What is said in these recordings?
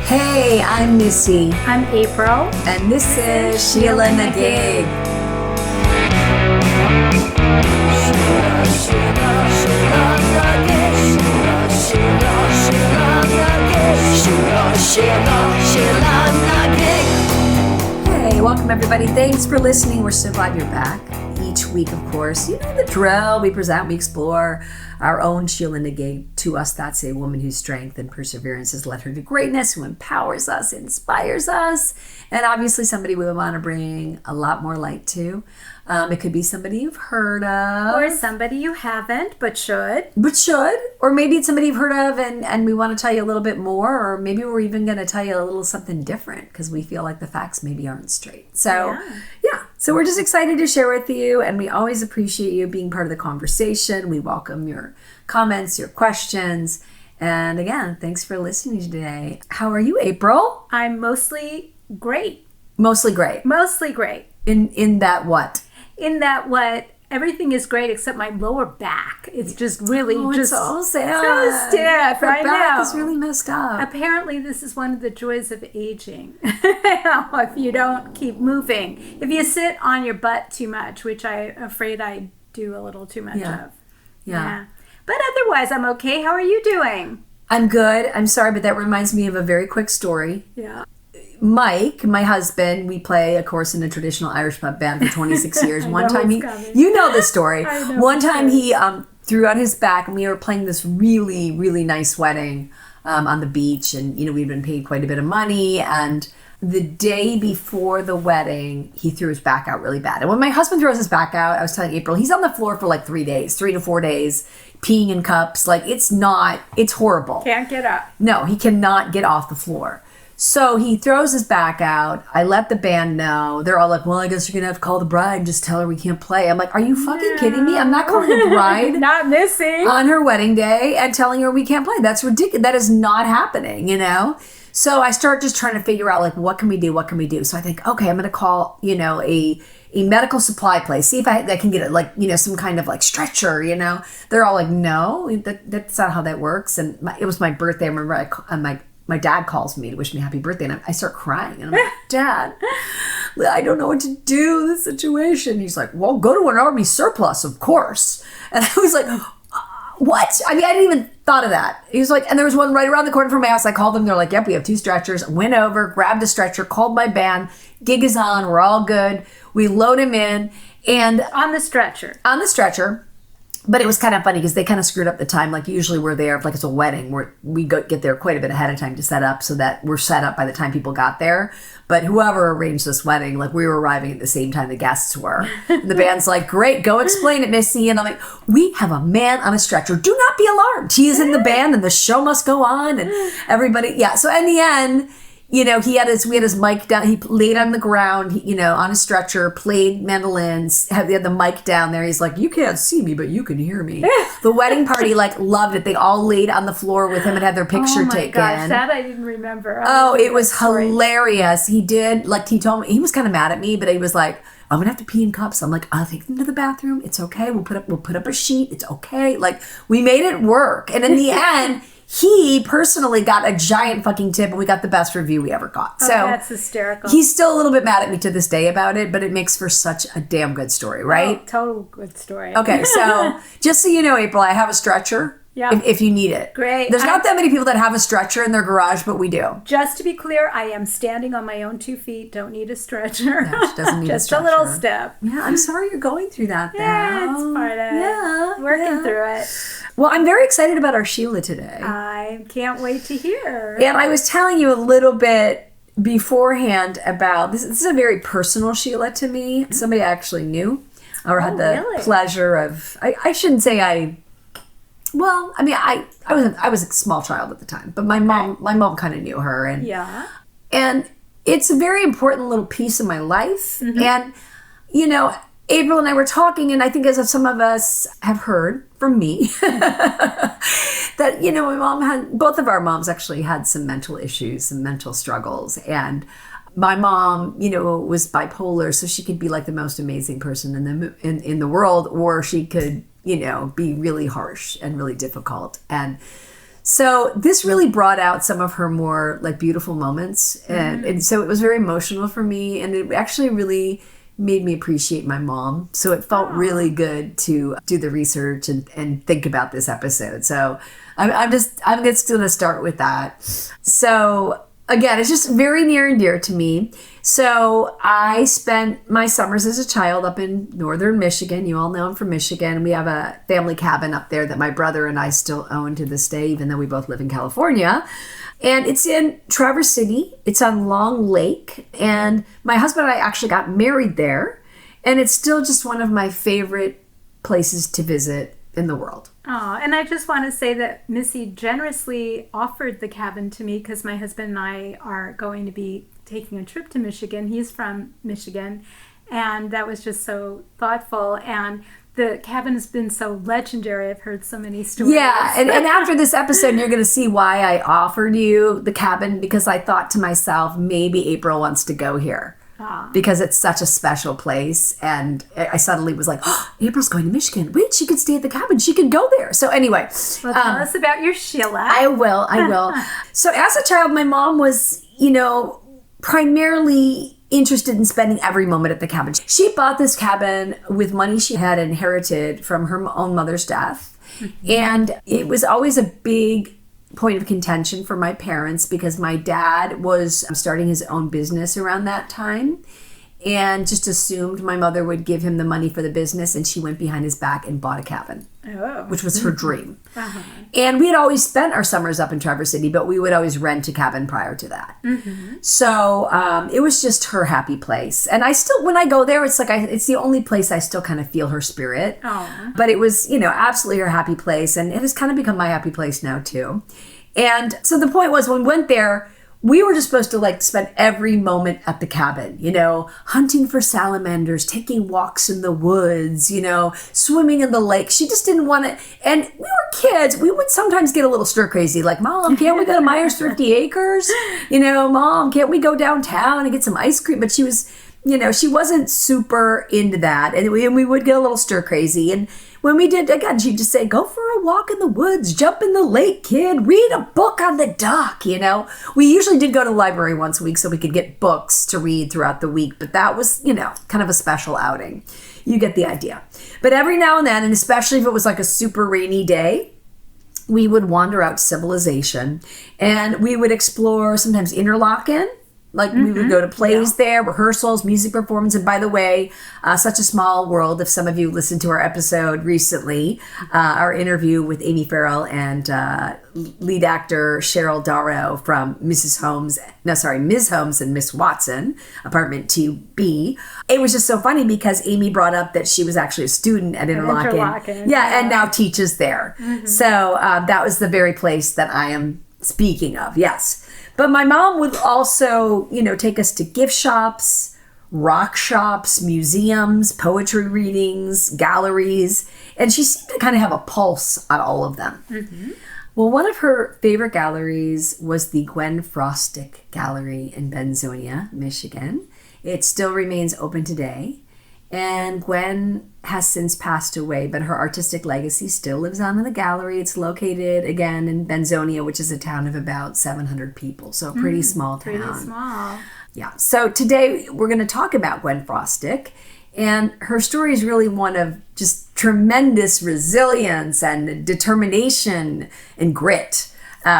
Hey, I'm Missy. I'm April. And this is SheelaNaGig. Hey, welcome everybody. Thanks for listening. We're so glad you're back. Each week, of course, you know the drill. We present, we explore our own SheelaNaGig. To us, that's a woman whose strength and perseverance has led her to greatness, who empowers us, inspires us, and obviously somebody we want to bring a lot more light to. It could be somebody you've heard of. Or somebody you haven't, but should. Or maybe it's somebody you've heard of and we want to tell you a little bit more, or maybe we're even going to tell you a little something different because we feel like the facts maybe aren't straight. So, yeah. So we're just excited to share with you, and we always appreciate you being part of the conversation. We welcome your comments, your questions. And again, thanks for listening today. How are you, April? I'm mostly great. Mostly great. Mostly great. In that what? In that what? Everything is great except my lower back. It's just really it's so sad. So stiff. Your I back know. is really messed up. Apparently, this is one of the joys of aging. If you don't keep moving, if you sit on your butt too much, which I'm afraid I do a little too much of. Yeah. But otherwise, I'm okay. How are you doing? I'm good. I'm sorry, but that reminds me of a very quick story. Yeah. Mike, my husband, we play, of course, in a traditional Irish pub band for 26 years. One time you know this story. One time he threw out his back, and we were playing this really, really nice wedding on the beach, and we'd been paid quite a bit of money. And the day before the wedding, he threw his back out really bad. And when my husband throws his back out, I was telling April, he's on the floor for like 3 to 4 days, peeing in cups. Like it's horrible. Can't get up. No, he cannot get off the floor. So he throws his back out. I let the band know. They're all like, well, I guess you're going to have to call the bride and just tell her we can't play. I'm like, are you fucking kidding me? I'm not calling the bride not Missy on her wedding day and telling her we can't play. That's ridiculous. That is not happening, So I start just trying to figure out, like, what can we do? So I think, okay, I'm going to call, a medical supply place. See if I can get it, like, some kind of like stretcher, They're all like, no, that's not how that works. And it was my birthday. I remember my dad calls me to wish me happy birthday, and I start crying. And I'm like, Dad, I don't know what to do in this situation. He's like, well, go to an army surplus, of course. And I was like, what? I mean, I didn't even thought of that. He was like, and there was one right around the corner from my house. I called them. They're like, yep, we have 2 stretchers. Went over, grabbed a stretcher, called my band. Gig is on. We're all good. We load him in. And on the stretcher. But it was kind of funny because they kind of screwed up the time. Like usually we're there, like it's a wedding, where we get there quite a bit ahead of time to set up so that we're set up by the time people got there. But whoever arranged this wedding, like we were arriving at the same time the guests were. And the band's like, great, go explain it, Missy. And I'm like, we have a man on a stretcher. Do not be alarmed. He is in the band and the show must go on. And everybody, yeah. So in the end, we had his mic down. He laid on the ground, on a stretcher, played mandolins, had the mic down there. He's like, you can't see me, but you can hear me. The wedding party, loved it. They all laid on the floor with him and had their picture taken. Oh my gosh, that I didn't remember. It was hilarious. He did, he told me, he was kind of mad at me, but he was like, I'm gonna have to pee in cups. I'm like, I'll take them to the bathroom. It's okay. We'll put up a sheet. It's okay. We made it work. And in the end, he personally got a giant fucking tip, and we got the best review we ever got. So that's hysterical. He's still a little bit mad at me to this day about it, but it makes for such a damn good story, right? Total good story. Okay, so just so you know, April, I have a stretcher. Yeah. If you need it. Great. There's not that many people that have a stretcher in their garage, but we do. Just to be clear, I am standing on my own 2 feet. Don't need a stretcher. No, she doesn't need just a stretcher. a little step. Yeah, I'm sorry you're going through that. Yeah, it's part of it. Yeah. Working through it. Well, I'm very excited about our Sheela today. I can't wait to hear. And I was telling you a little bit beforehand about this. This is a very personal Sheela to me. Somebody I actually knew or had the pleasure of. I shouldn't say I. Well, I mean, I was a small child at the time, but my mom kind of knew her, and it's a very important little piece of my life. Mm-hmm. And April and I were talking, and I think as some of us have heard from me, that my mom both of our moms actually had some mental issues, some mental struggles, and my mom, was bipolar, so she could be like the most amazing person in the world, or she could be really harsh and really difficult. And So this really brought out some of her more like beautiful moments. And so it was very emotional for me. And it actually really made me appreciate my mom. So it felt really good to do the research and think about this episode. So I'm just going to start with that. So again, it's just very near and dear to me. So I spent my summers as a child up in northern Michigan. You all know I'm from Michigan. We have a family cabin up there that my brother and I still own to this day, even though we both live in California. And it's in Traverse City. It's on Long Lake. And my husband and I actually got married there. And it's still just one of my favorite places to visit in the world. Oh, and I just want to say that Missy generously offered the cabin to me because my husband and I are going to be taking a trip to Michigan. He's from Michigan, and that was just so thoughtful. And the cabin has been so legendary. I've heard so many stories. Yeah, and after this episode, you're going to see why I offered you the cabin, because I thought to myself, maybe April wants to go here. Because it's such a special place. And I suddenly was like, oh, April's going to Michigan. Wait, she could stay at the cabin. She could go there. So anyway. Well, tell us about your Sheela. I will. So as a child, my mom was, primarily interested in spending every moment at the cabin. She bought this cabin with money she had inherited from her own mother's death. Mm-hmm. And it was always a big point of contention for my parents because my dad was starting his own business around that time and just assumed my mother would give him the money for the business, and she went behind his back and bought a cabin, which was her dream. Uh-huh. And we had always spent our summers up in Traverse City, but we would always rent a cabin prior to that. Mm-hmm. So it was just her happy place. And I still, when I go there, it's like it's the only place I still kind of feel her spirit. Oh. But it was, absolutely her happy place. And it has kind of become my happy place now too. And so the point was, when we went there, we were just supposed to spend every moment at the cabin, hunting for salamanders, taking walks in the woods, swimming in the lake. She just didn't want to. And we were kids. We would sometimes get a little stir crazy. Like, Mom, can't we go to Myers Thrifty Acres? Mom, can't we go downtown and get some ice cream? But she was, she wasn't super into that. And we would get a little stir crazy. And when we did, again, she'd just say, go for a walk in the woods, jump in the lake, kid, read a book on the dock, We usually did go to the library once a week so we could get books to read throughout the week, but that was, kind of a special outing. You get the idea. But every now and then, and especially if it was like a super rainy day, we would wander out civilization and we would explore sometimes Interlaken. We would go to plays there, rehearsals, music performance. And by the way, Such a Small World, if some of you listened to our episode recently, our interview with Amy Farrell and lead actor Cheryl Darrow from Ms. Holmes and Miss Watson, Apartment 2B. It was just so funny because Amy brought up that she was actually a student at Interlaken. Yeah, and now teaches there. Mm-hmm. So that was the very place that I am speaking of, yes. But my mom would also, take us to gift shops, rock shops, museums, poetry readings, galleries, and she seemed to kind of have a pulse on all of them. Mm-hmm. Well, one of her favorite galleries was the Gwen Frostic Gallery in Benzonia, Michigan. It still remains open today. And Gwen has since passed away, but her artistic legacy still lives on in the gallery. It's located, again, in Benzonia, which is a town of about 700 people. So a pretty small town. Pretty small. Yeah. So today we're going to talk about Gwen Frostic. And her story is really one of just tremendous resilience and determination and grit.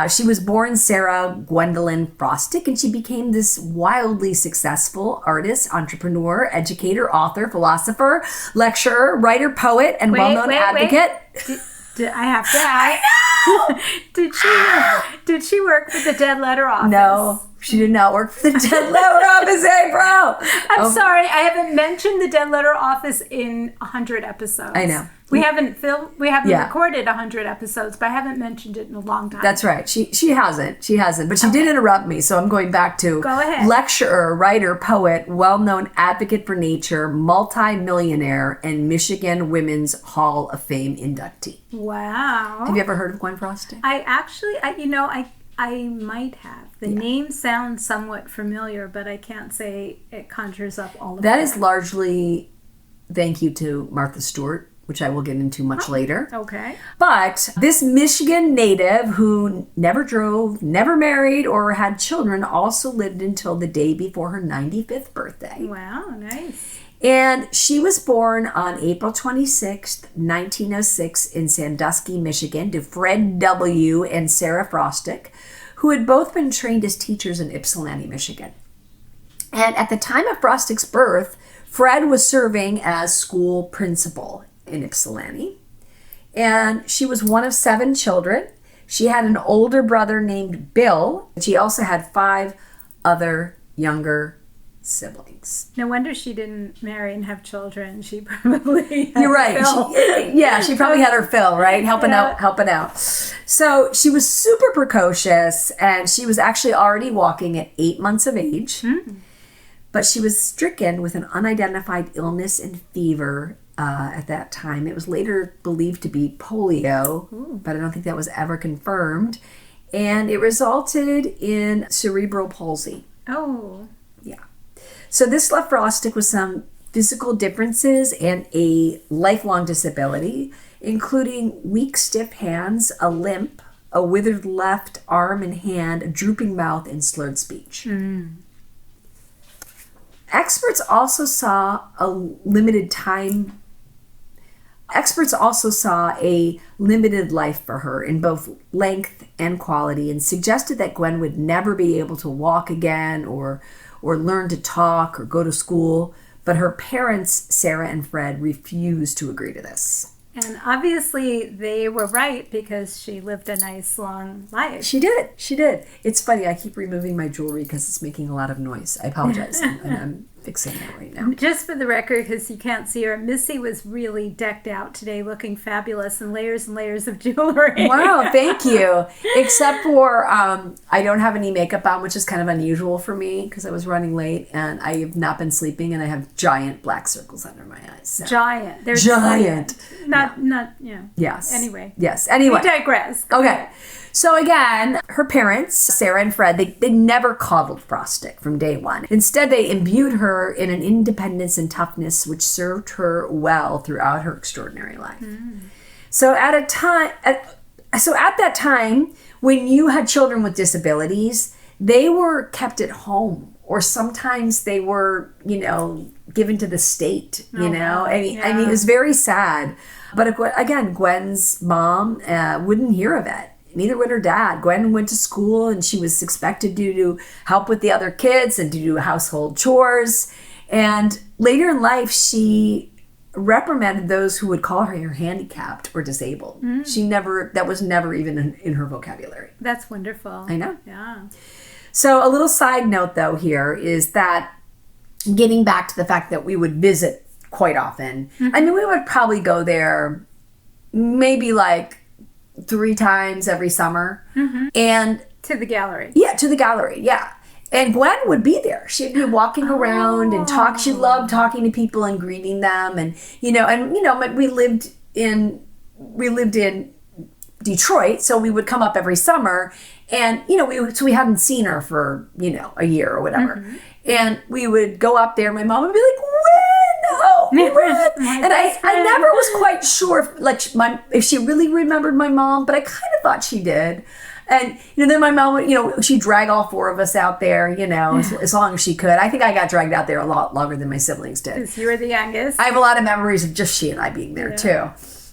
She was born Sarah Gwendolyn Frostic, and she became this wildly successful artist, entrepreneur, educator, author, philosopher, lecturer, writer, poet, and well-known advocate. I have to ask. Did she work for the Dead Letter Office? No. She did not work for the Dead Letter Office, April. I'm sorry, I haven't mentioned the Dead Letter Office in 100 episodes. I know. We haven't recorded 100 episodes, but I haven't mentioned it in a long time. That's right. She hasn't. But she did interrupt me, so I'm going back to Go ahead. Lecturer, writer, poet, well-known advocate for nature, multi-millionaire, and Michigan Women's Hall of Fame inductee. Wow. Have you ever heard of Gwen Frostic? I might have. The name sounds somewhat familiar, but I can't say it conjures up all of that. That is largely thank you to Martha Stewart. which I will get into much later. Okay. But this Michigan native who never drove, never married, or had children also lived until the day before her 95th birthday. Wow, nice. And she was born on April 26th, 1906 in Sandusky, Michigan, to Fred W. and Sarah Frostic, who had both been trained as teachers in Ypsilanti, Michigan. And at the time of Frostic's birth, Fred was serving as school principal in Ypsilanti. And she was one of 7 children. She had an older brother named Bill. She also had 5 other younger siblings. No wonder she didn't marry and have children. She probably had You're right. She probably had her fill, right? Helping out. So she was super precocious, and she was actually already walking at 8 months of age. But she was stricken with an unidentified illness and fever at that time. It was later believed to be polio, but I don't think that was ever confirmed. And it resulted in cerebral palsy. Oh. Yeah. So this left Frostic with some physical differences and a lifelong disability, including weak, stiff hands, a limp, a withered left arm and hand, a drooping mouth, and slurred speech. Experts also saw a limited life for her in both length and quality, and suggested that Gwen would never be able to walk again or learn to talk or go to school. But her parents, Sarah and Fred, refused to agree to this. And obviously they were right, because she lived a nice long life. She did. It's funny. I keep removing my jewelry because it's making a lot of noise. I apologize. I'm fixing it right now. Just for the record, because you can't see her, Missy was really decked out today, looking fabulous, and layers of jewelry. Wow, thank you. Except for I don't have any makeup on, which is kind of unusual for me because I was running late and I have not been sleeping, and I have giant black circles under my eyes. So. Giant. They're giant. Not, yeah. Yes. Anyway. Yes. Anyway. We digress. Okay. So again, her parents, Sarah and Fred, they never coddled Frostic from day one. Instead, they imbued her in an independence and toughness which served her well throughout her extraordinary life. So at that time, when you had children with disabilities, they were kept at home, or sometimes they were, given to the state. I mean, it was very sad. But again, Gwen's mom wouldn't hear of it. Neither would her dad. Gwen went to school, and she was expected to do help with the other kids and to do household chores. And later in life, she reprimanded those who would call her handicapped or disabled. That was never even in her vocabulary. That's wonderful. I know. Yeah. So a little side note, though, here is that getting back to the fact that we would visit quite often. I mean, we would probably go there maybe like 3 times every summer. And to the gallery. Yeah, to the gallery. Yeah. And Gwen would be there. She'd be walking around and talk. She loved talking to people and greeting them. And, we lived in Detroit, so we would come up every summer. And, we hadn't seen her for, a year or whatever. And we would go up there. My mom would be like, Gwen! And I never was quite sure if she really remembered my mom, but I kind of thought she did. And, then my mom would, she'd drag all 4 of us out there, as long as she could. I think I got dragged out there a lot longer than my siblings did. Because you were the youngest. I have a lot of memories of just she and I being there, too.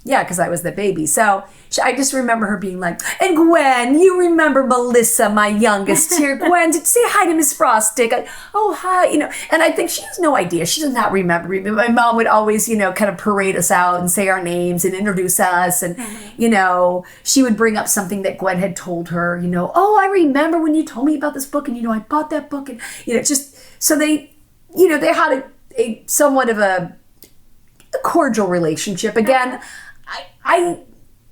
Yeah, because I was the baby. So I just remember her being like, and Gwen, you remember Melissa, my youngest here. Gwen, say hi to Miss Frostic. Oh, hi. And I think she has no idea. She does not remember me. My mom would always, kind of parade us out and say our names and introduce us. And, she would bring up something that Gwen had told her, oh, I remember when you told me about this book, and, I bought that book. And, just so they had a somewhat of a cordial relationship. Again, I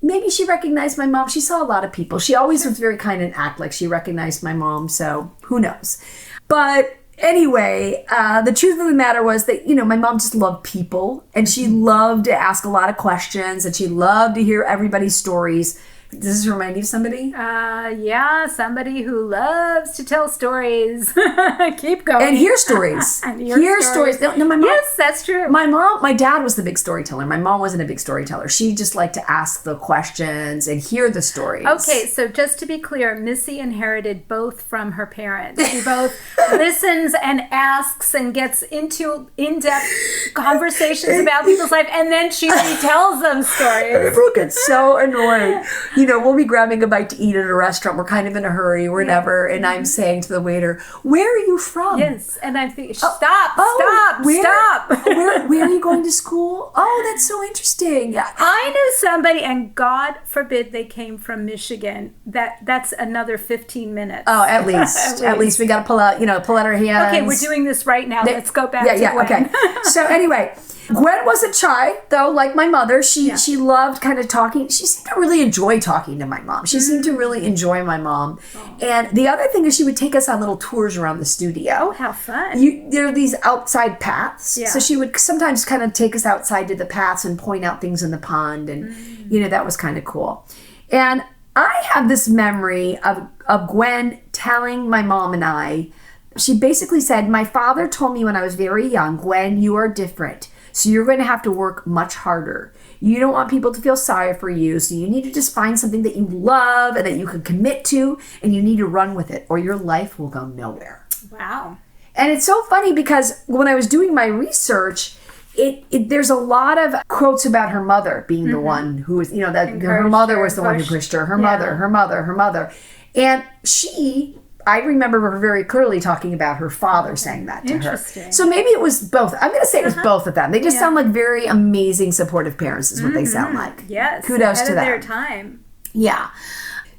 maybe she recognized my mom. She saw a lot of people. She always was very kind and act like she recognized my mom. So who knows? But anyway, the truth of the matter was that, my mom just loved people, and she loved to ask a lot of questions, and she loved to hear everybody's stories. Does this remind you of somebody? Yeah, somebody who loves to tell stories. Keep going. And hear stories. Hear stories. No, my mom, yes, that's true. My dad was the big storyteller. My mom wasn't a big storyteller. She just liked to ask the questions and hear the stories. Okay, so just to be clear, Missy inherited both from her parents. She both listens and asks and gets into in-depth conversations about people's life, and then she retells them stories. Brooke gets so annoyed. We'll be grabbing a bite to eat at a restaurant. We're kind of in a hurry, whatever. And I'm saying to the waiter, "Where are you from?" Yes, and I'm thinking, stop. Where are you going to school? Oh, that's so interesting. Yeah. I knew somebody, and God forbid they came from Michigan. That's another 15 minutes. Oh, at least. At least we got to pull out our hands. Okay, we're doing this right now. Let's go back to Gwen. Okay. So anyway, Gwen wasn't shy, though, like my mother. She loved kind of talking. She seemed to really enjoy talking to my mom. She seemed to really enjoy my mom. Oh. And the other thing is she would take us on little tours around the studio. Oh, how fun. There are these outside paths. Yeah. So she would sometimes kind of take us outside to the paths and point out things in the pond. And, that was kind of cool. And I have this memory of Gwen telling my mom and I, she basically said, "My father told me when I was very young, Gwen, you are different. So you're going to have to work much harder. You don't want people to feel sorry for you. So you need to just find something that you love and that you can commit to, and you need to run with it or your life will go nowhere." Wow. And it's so funny because when I was doing my research, there's a lot of quotes about her mother being the one who was, that her mother was the one who pushed her. Her mother. And I remember her very clearly talking about her father saying that to her. So maybe it was both. I'm going to say it was both of them. They just sound like very amazing, supportive parents is what they sound like. Yes. Kudos to them. Ahead of their time. Yeah.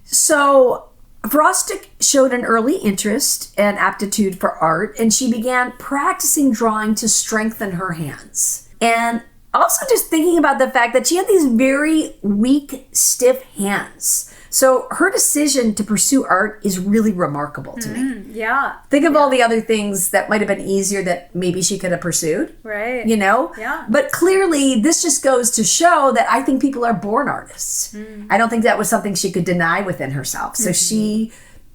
So Frostic showed an early interest and aptitude for art, and she began practicing drawing to strengthen her hands. And also just thinking about the fact that she had these very weak, stiff hands. So her decision to pursue art is really remarkable to me. Yeah. Think of all the other things that might have been easier that maybe she could have pursued. Right. Yeah. But clearly, this just goes to show that I think people are born artists. I don't think that was something she could deny within herself. So she,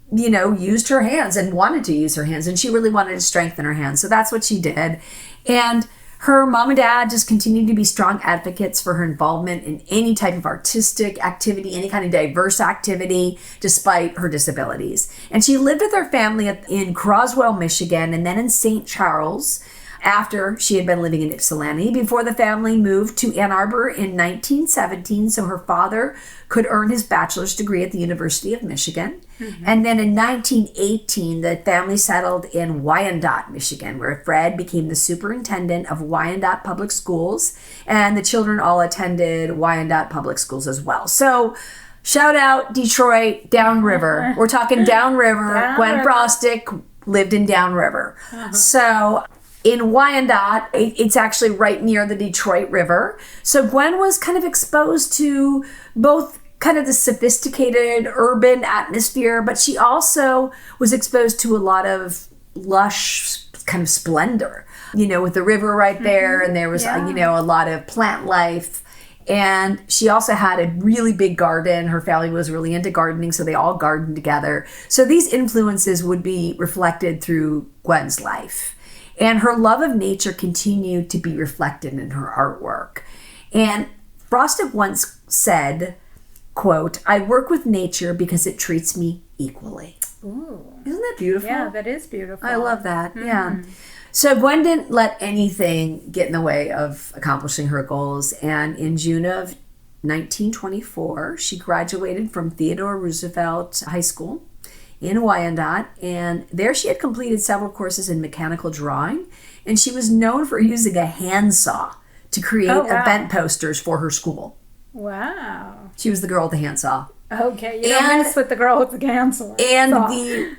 used her hands and wanted to use her hands, and she really wanted to strengthen her hands. So that's what she did. And her mom and dad just continued to be strong advocates for her involvement in any type of artistic activity, any kind of diverse activity, despite her disabilities. And she lived with her family in Croswell, Michigan, and then in St. Charles after she had been living in Ypsilanti before the family moved to Ann Arbor in 1917 so her father could earn his bachelor's degree at the University of Michigan. And then in 1918, the family settled in Wyandotte, Michigan, where Fred became the superintendent of Wyandotte Public Schools, and the children all attended Wyandotte Public Schools as well. So shout out Detroit, downriver. We're talking downriver. Gwen Frostic lived in downriver. So in Wyandotte, it's actually right near the Detroit River. So Gwen was kind of exposed to both kind of the sophisticated urban atmosphere, but she also was exposed to a lot of lush kind of splendor, with the river right there, and there was, a lot of plant life. And she also had a really big garden. Her family was really into gardening, so they all gardened together. So these influences would be reflected through Gwen's life. And her love of nature continued to be reflected in her artwork. And Frostic once said, quote, "I work with nature because it treats me equally." Ooh. Isn't that beautiful? Yeah, that is beautiful. I love that. Yeah. So Gwen didn't let anything get in the way of accomplishing her goals. And in June of 1924, she graduated from Theodore Roosevelt High School in Wyandotte, and there she had completed several courses in mechanical drawing, and she was known for using a handsaw to create event posters for her school. Wow. She was the girl with the handsaw. Okay, you don't mess with the girl with the handsaw. And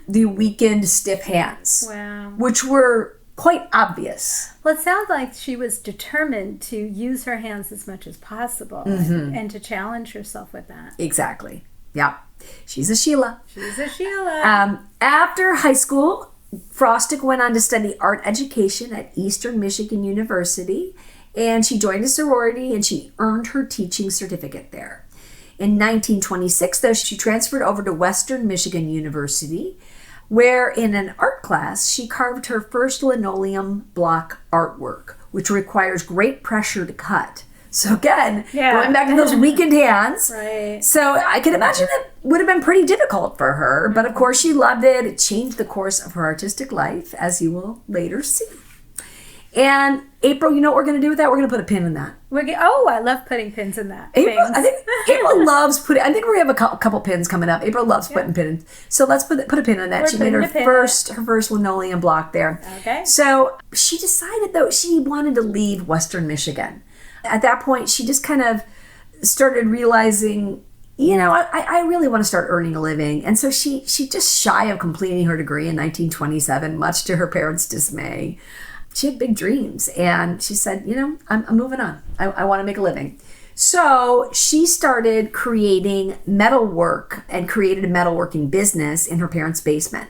the weakened, stiff hands. Wow. Which were quite obvious. Well, it sounds like she was determined to use her hands as much as possible and to challenge herself with that. Exactly. Yeah. She's a Sheela. She's a Sheela. After high school, Frostic went on to study art education at Eastern Michigan University, and she joined a sorority and she earned her teaching certificate there. In 1926, though, she transferred over to Western Michigan University, where in an art class, she carved her first linoleum block artwork, which requires great pressure to cut. So again, going back to those weakened hands. Right. So I can imagine that would have been pretty difficult for her. But of course, she loved it. It changed the course of her artistic life, as you will later see. And April, you know what we're going to do with that? We're going to put a pin in that. I love putting pins in that. I think April loves putting. I think we have a couple pins coming up. April loves putting pins. So let's put a pin in that. She made her first linoleum block there. Okay. So she decided though she wanted to leave Western Michigan. At that point, she just kind of started realizing, I really want to start earning a living. And so she just shy of completing her degree in 1927, much to her parents' dismay. She had big dreams, and she said, I'm moving on. I want to make a living. So she started creating metalwork and created a metalworking business in her parents' basement.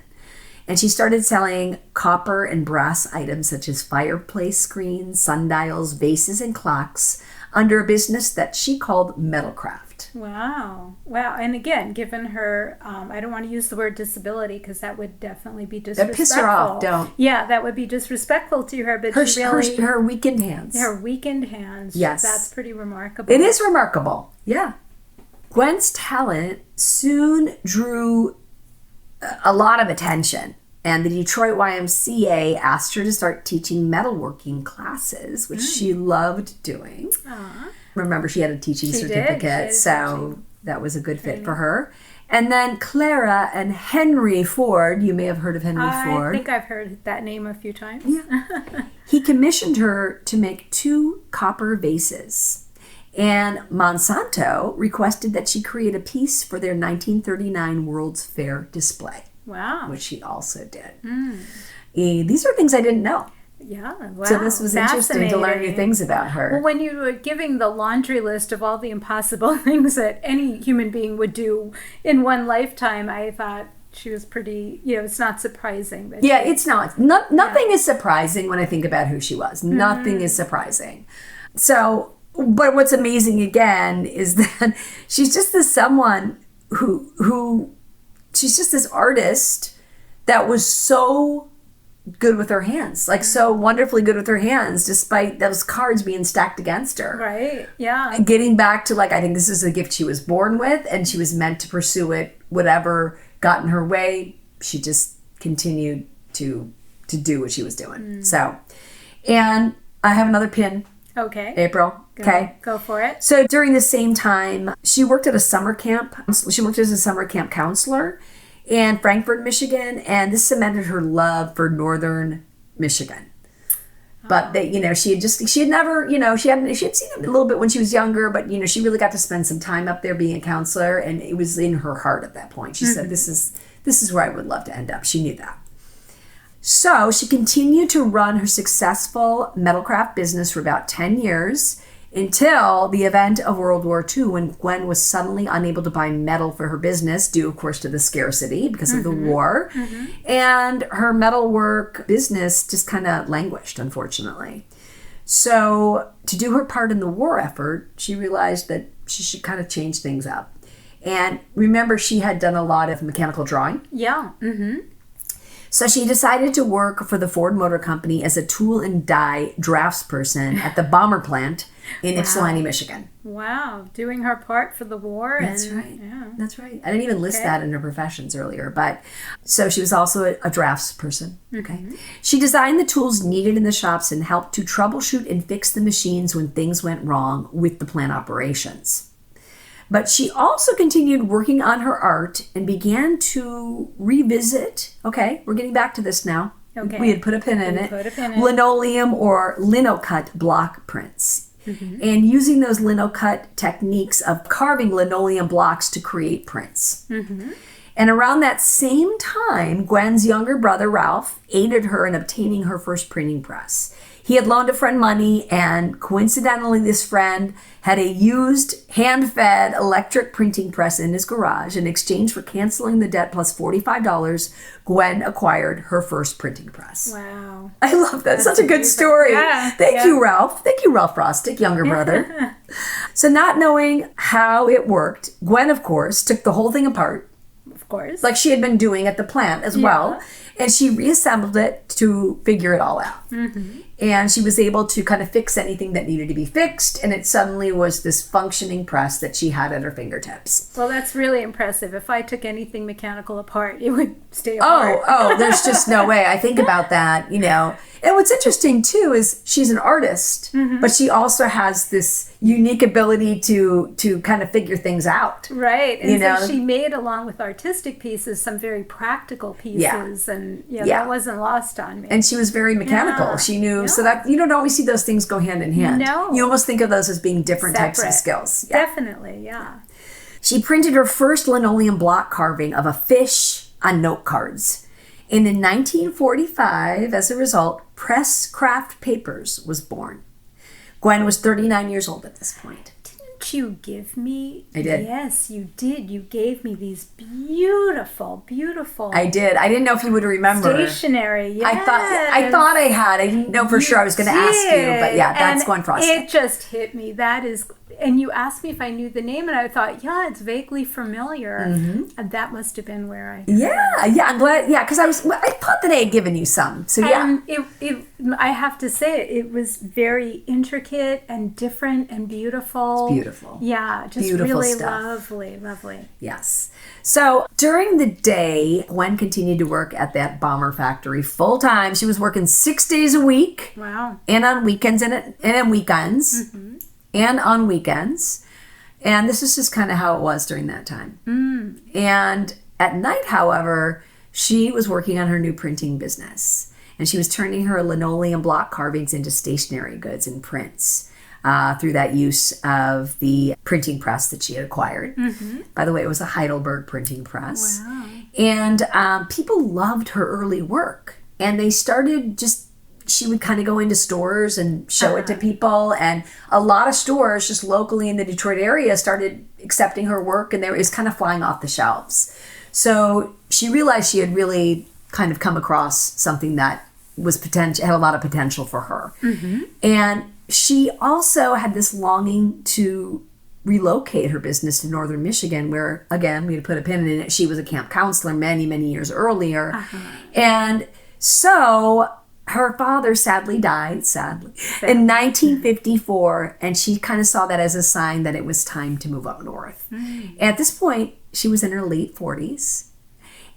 And she started selling copper and brass items such as fireplace screens, sundials, vases, and clocks under a business that she called Metalcraft. Wow. And again, given her, I don't want to use the word disability because that would definitely be disrespectful. That piss her off, don't. Yeah, that would be disrespectful to her. But her weakened hands. Her weakened hands. Yes. That's pretty remarkable. It is remarkable. Yeah. Gwen's talent soon drew a lot of attention. And the Detroit YMCA asked her to start teaching metalworking classes, which she loved doing. Aww. Remember, she had a teaching certificate, so that was a good fit for her. And then Clara and Henry Ford, you may have heard of Henry Ford. I think I've heard that name a few times. Yeah. He commissioned her to make 2 copper vases. And Monsanto requested that she create a piece for their 1939 World's Fair display. Wow. Which she also did. These are things I didn't know. Yeah, wow. So this was interesting to learn new things about her. Well, when you were giving the laundry list of all the impossible things that any human being would do in one lifetime, I thought she was pretty, it's not surprising. It's not. Nothing is surprising when I think about who she was. Nothing is surprising. So, but what's amazing again is that she's just this someone who she's just this artist that was so good with her hands, like so wonderfully good with her hands, despite those cards being stacked against her. Right, yeah. Getting back to I think this is a gift she was born with, and she was meant to pursue it, whatever got in her way, she just continued to do what she was doing. So, and I have another pin. Okay. April. Okay. Go for it. So during the same time, she worked at a summer camp. She worked as a summer camp counselor in Frankfort, Michigan, and this cemented her love for northern Michigan. But she had seen him a little bit when she was younger, but she really got to spend some time up there being a counselor, and it was in her heart at that point. She said, "This is where I would love to end up." She knew that. So she continued to run her successful metalcraft business for about 10 years until the event of World War II, when Gwen was suddenly unable to buy metal for her business, due, of course, to the scarcity because of the war. And her metalwork business just kind of languished, unfortunately. So to do her part in the war effort, she realized that she should kind of change things up. And remember, she had done a lot of mechanical drawing. Yeah. So she decided to work for the Ford Motor Company as a tool and die draftsperson at the bomber plant in Ypsilanti, Michigan. Wow, doing her part for the war. That's right. Yeah. That's right. I didn't even list that in her professions earlier, but so she was also a draftsperson. Okay. She designed the tools needed in the shops and helped to troubleshoot and fix the machines when things went wrong with the plant operations. But she also continued working on her art and began to revisit, okay, we're getting back to this now. Okay. We had put a pin in it. Linoleum or Linocut block prints. And using those Linocut techniques of carving linoleum blocks to create prints. And around that same time, Gwen's younger brother, Ralph, aided her in obtaining her first printing press. He had loaned a friend money, and coincidentally, this friend had a used hand-fed electric printing press in his garage. In exchange for canceling the debt plus $45, Gwen acquired her first printing press. Wow. I love that. That's such a good story. Yeah, Thank you, Ralph. Thank you, Ralph Frostic, younger brother. So not knowing how it worked, Gwen, of course, took the whole thing apart. Of course. Like she had been doing at the plant as well. And she reassembled it to figure it all out. Mm-hmm. And she was able to kind of fix anything that needed to be fixed. And it suddenly was this functioning press that she had at her fingertips. Well, that's really impressive. If I took anything mechanical apart, it would stay apart. Oh, there's just no way. I think about that, you know. And what's interesting, too, is she's an artist, but she also has this unique ability to kind of figure things out. Right. And you so know? she made, along with artistic pieces, some very practical pieces. Yeah. And that wasn't lost on me. And she was very mechanical. Yeah. She knew, so that you don't always see those things go hand in hand. No. You almost think of those as being different types of skills. Yeah. Definitely, yeah. She printed her first linoleum block carving of a fish on note cards. And in 1945, as a result, Press Craft Papers was born. Gwen was 39 years old at this point. Didn't you give me? I did. Yes, you did. You gave me these beautiful, beautiful. I did. I didn't know if you would remember. Stationery. Yes. I thought I had. I didn't know for sure. I was going to ask you, but yeah, that's Gwen Frostic. It just hit me. That is. And you asked me if I knew the name, and I thought, yeah, it's vaguely familiar. And that must have been where I. Yeah. I'm glad. Yeah, because I thought that I had given you some. So yeah. I have to say, it was very intricate and different and beautiful. It's beautiful. Yeah, just beautiful really stuff. lovely. Yes. So during the day, Gwen continued to work at that bomber factory full time. She was working 6 days a week. Wow. And on weekends and on weekends. Mm-hmm. And on weekends. And this is just kind of how it was during that time. And at night, however, she was working on her new printing business. And she was turning her linoleum block carvings into stationery goods and prints through that use of the printing press that she had acquired. Mm-hmm. By the way, it was a Heidelberg printing press. Wow. And people loved her early work. And they started she would kind of go into stores and show it to people. And a lot of stores just locally in the Detroit area started accepting her work, and it was kind of flying off the shelves. So she realized she had really kind of come across something that was had a lot of potential for her. Mm-hmm. And she also had this longing to relocate her business to northern Michigan, where, again, we had put a pin in it. She was a camp counselor many, many years earlier. And so her father sadly died, in 1954, and she kind of saw that as a sign that it was time to move up north. At this point, she was in her late 40s.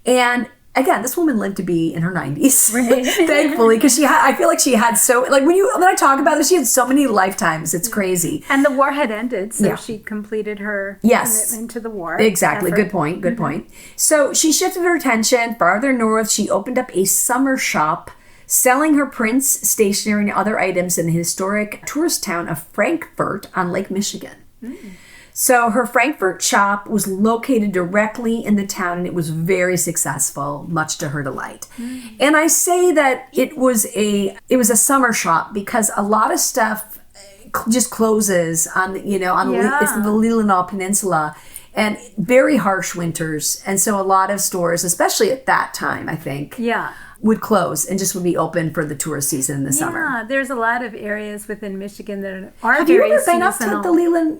And again, this woman lived to be in her 90s, right. Thankfully, because I feel like she had when I talk about it, she had so many lifetimes. It's crazy. And the war had ended, so she completed her commitment to the war. Exactly. Effort. Good point. So she shifted her attention farther north. She opened up a summer shop selling her prints, stationery, and other items in the historic tourist town of Frankfort on Lake Michigan. So her Frankfort shop was located directly in the town, and it was very successful, much to her delight. And I say that it was a summer shop because a lot of stuff just closes on it's the Leelanau Peninsula, and very harsh winters. And so a lot of stores, especially at that time, I think, would close and just would be open for the tourist season in the summer. Yeah, there's a lot of areas within Michigan that are Have very you ever been seasonal. up to the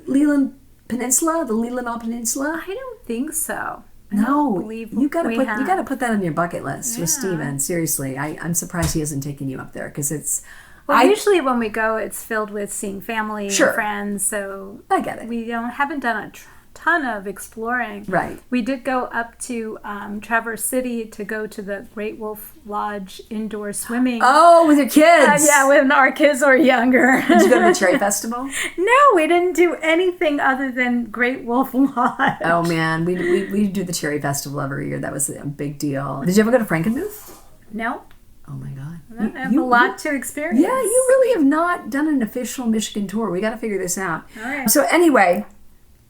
Leland Peninsula, the Leelanau Peninsula? I don't think so. No, you got to put that on your bucket list with Steven. Seriously, I'm surprised he hasn't taken you up there because it's. Well, usually when we go, it's filled with seeing family and friends. So I get it. We haven't done a ton of exploring. Right. We did go up to Traverse City to go to the Great Wolf Lodge indoor swimming. Oh, with your kids? Yeah, when our kids were younger. Did you go to the Cherry Festival? No, we didn't do anything other than Great Wolf Lodge. Oh man, we do the Cherry Festival every year. That was a big deal. Did you ever go to Frankenmuth? No. Oh my God. I have a lot to experience. Yeah, you really have not done an official Michigan tour. We got to figure this out. All right. So anyway,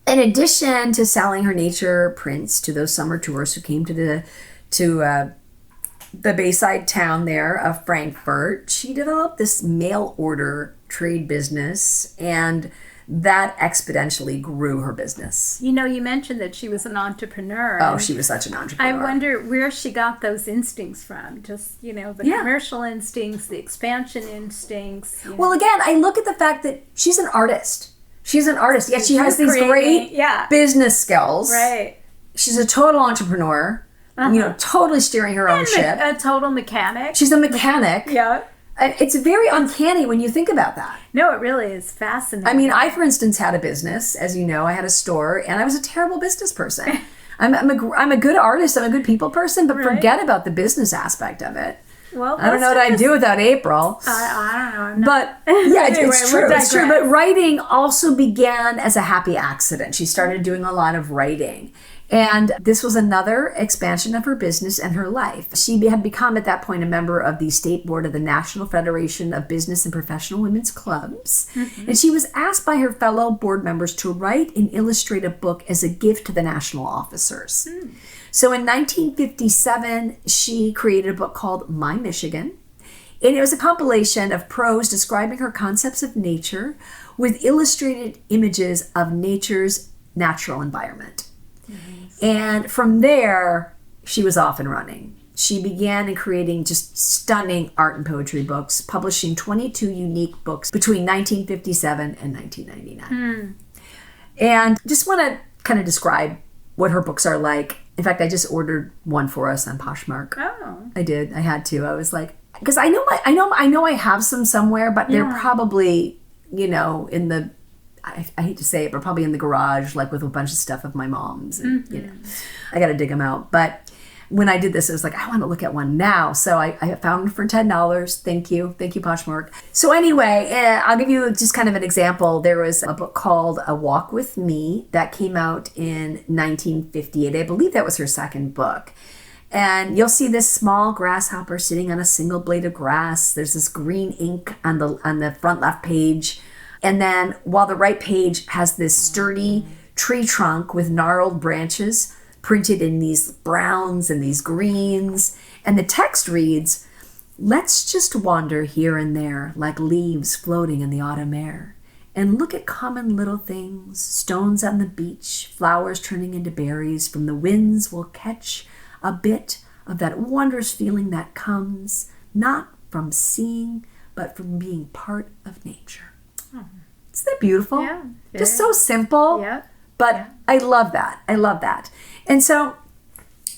in addition to selling her nature prints to those summer tourists who came to the Bayside town there of Frankfurt, she developed this mail order trade business, and that exponentially grew her business. You know, you mentioned that she was an entrepreneur. Oh, she was such an entrepreneur. I wonder where she got those instincts from. Just, the commercial instincts, the expansion instincts. Well, again, I look at the fact that she's an artist. She's an artist, yet she has these great business skills. Right. She's a total entrepreneur, totally steering her own ship. A total mechanic. She's a mechanic. Yeah. It's very uncanny when you think about that. No, it really is fascinating. I mean, I, for instance, had a business. As you know, I had a store, and I was a terrible business person. I'm a good artist. I'm a good people person, but forget about the business aspect of it. Well, I don't know what I'd do without April. I don't know. But yeah, it's true. It's true. But writing also began as a happy accident. She started doing a lot of writing. And this was another expansion of her business and her life. She had become at that point a member of the state board of the National Federation of Business and Professional Women's Clubs. Mm-hmm. And she was asked by her fellow board members to write and illustrate a book as a gift to the national officers. Mm. So in 1957, she created a book called My Michigan. And it was a compilation of prose describing her concepts of nature with illustrated images of nature's natural environment. And from there, she was off and running. She began in creating just stunning art and poetry books, publishing 22 unique books between 1957 and 1999. And just want to kind of describe what her books are like. In fact, I just ordered one for us on Poshmark. Oh, I did. I had to. I was like, because I know I have some somewhere, but they're probably, in the. I hate to say it, but probably in the garage, like with a bunch of stuff of my mom's. And, I got to dig them out. But when I did this, it was like, I want to look at one now. So I found them for $10. Thank you. Thank you, Poshmark. So anyway, I'll give you just kind of an example. There was a book called A Walk With Me that came out in 1958. I believe that was her second book. And you'll see this small grasshopper sitting on a single blade of grass. There's this green ink on the front left page. And then while the right page has this sturdy tree trunk with gnarled branches printed in these browns and these greens. And the text reads, "Let's just wander here and there like leaves floating in the autumn air. And look at common little things, stones on the beach, flowers turning into berries. From the winds we'll catch a bit of that wondrous feeling that comes not from seeing, but from being part of nature." Isn't that beautiful? Yeah. Just so simple. Yeah. But I love that. I love that. And so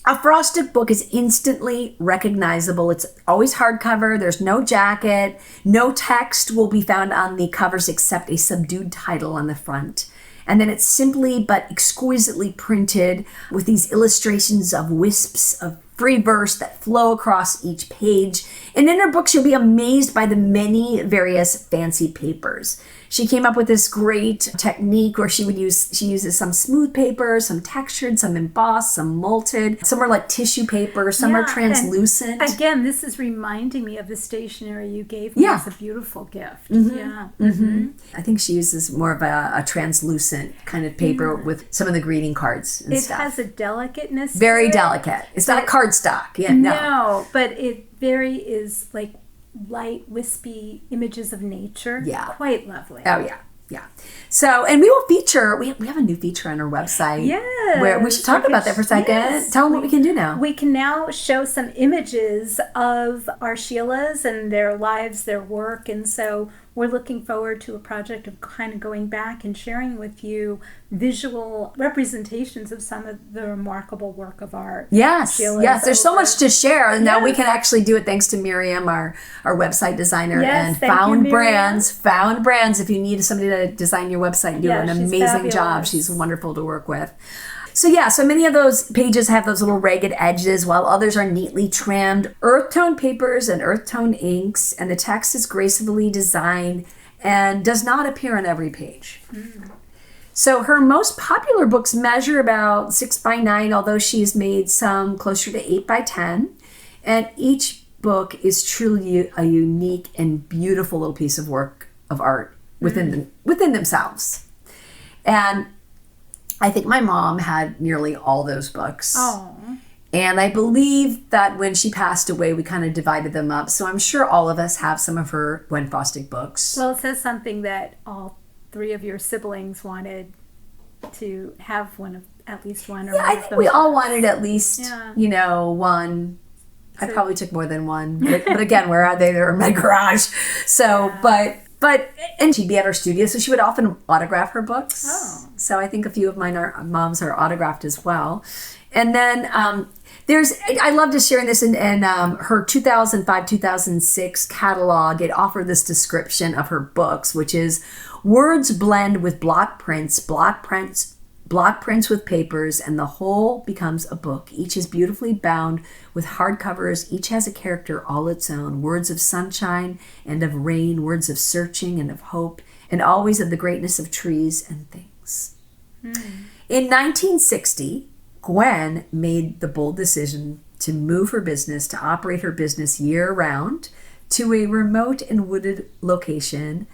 a Frostic book is instantly recognizable. It's always hardcover. There's no jacket. No text will be found on the covers except a subdued title on the front. And then it's simply but exquisitely printed with these illustrations of wisps of free verse that flow across each page. And in her books, you'll be amazed by the many various fancy papers. She came up with this great technique where she uses some smooth paper, some textured, some embossed, some molted. Some are like tissue paper, some are translucent. Again, this is reminding me of the stationery you gave me as a beautiful gift. Mm-hmm. Yeah. Mm-hmm. I think she uses more of a translucent kind of paper with some of the greeting cards and stuff. It has a delicateness. Very delicate. It's not a cardstock. Yeah, no, but it very is like light, wispy images of nature. Yeah. Quite lovely. Oh, yeah. Yeah. So, and we will feature, we have a new feature on our website. Yes. Where we should talk about that for a second. Yes. Tell them what we can do now. We can now show some images of our Sheelas and their lives, their work. And so we're looking forward to a project of kind of going back and sharing with you visual representations of some of the remarkable work of art. Yes, yes. There's so much to share. And now we can actually do it thanks to Miriam, our website designer, and Found Brands. Found Brands, if you need somebody to design your website and do an amazing job. She's wonderful to work with. So many of those pages have those little ragged edges, while others are neatly trimmed. Earth tone papers and earth tone inks, and the text is gracefully designed and does not appear on every page. So her most popular books measure about 6 by 9, although she's made some closer to 8 by 10. And each book is truly a unique and beautiful little piece of work of art within themselves. And I think my mom had nearly all those books. Oh. And I believe that when she passed away, we kind of divided them up. So I'm sure all of us have some of her Gwen Frostic books. Well, it says something that all 3 of your siblings wanted to have at least one. Or I think we all wanted at least, one. I probably took more than one. But again, where are they? They're in my garage. So, and she'd be at her studio, so she would often autograph her books. Oh. So I think a few of moms are autographed as well. And then I love just sharing this in her 2005-2006 catalog. It offered this description of her books, which is words blend with block prints with papers, and the whole becomes a book. Each is beautifully bound with hardcovers. Each has a character all its own. Words of sunshine and of rain, words of searching and of hope, and always of the greatness of trees and things. In 1960, Gwen made the bold decision to move her business, to operate her business year-round to a remote and wooded location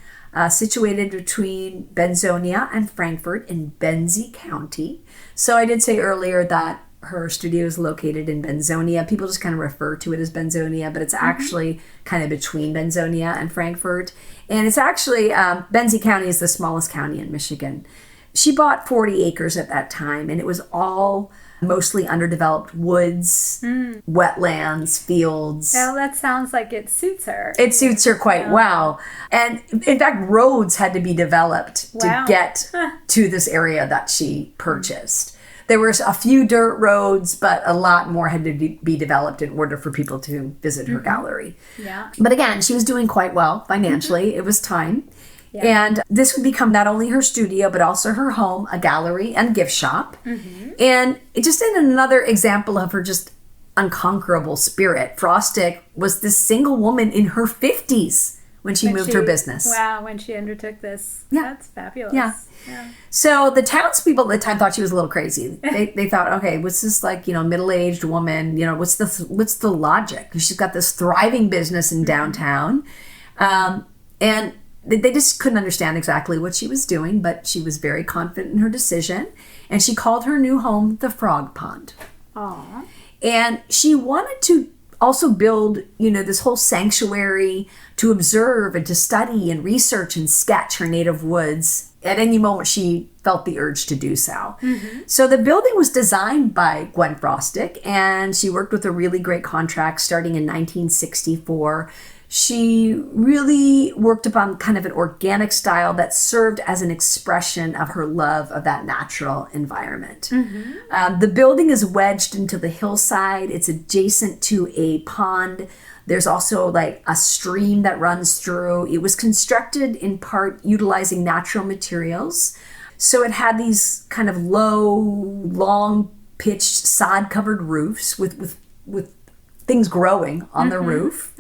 situated between Benzonia and Frankfort in Benzie County. So I did say earlier that her studio is located in Benzonia. People just kind of refer to it as Benzonia, but it's actually kind of between Benzonia and Frankfort. And it's actually, Benzie County is the smallest county in Michigan. She bought 40 acres at that time, and it was all mostly underdeveloped woods, wetlands, fields. Well, that sounds like it suits her. It suits her quite well. And in fact, roads had to be developed to get to this area that she purchased. There were a few dirt roads, but a lot more had to be developed in order for people to visit her gallery. Yeah. But again, she was doing quite well financially. It was time. Yeah. And this would become not only her studio, but also her home, a gallery, and gift shop. And it just in another example of her just unconquerable spirit. Frostic was this single woman in her 50s when she moved her business. Wow, when she undertook this. Yeah. That's fabulous. Yeah. So the townspeople at the time thought she was a little crazy. They thought, okay, what's this middle-aged woman? What's the logic? She's got this thriving business in downtown. And they just couldn't understand exactly what she was doing, but she was very confident in her decision. And she called her new home the Frog Pond. Aww. And she wanted to also build, this whole sanctuary to observe and to study and research and sketch her native woods at any moment she felt the urge to do so. So the building was designed by Gwen Frostic, and she worked with a really great contract starting in 1964. She really worked upon kind of an organic style that served as an expression of her love of that natural environment. The building is wedged into the hillside. It's adjacent to a pond. There's also like a stream that runs through. It was constructed in part utilizing natural materials. So it had these kind of low, long pitched sod-covered roofs with things growing on the roof.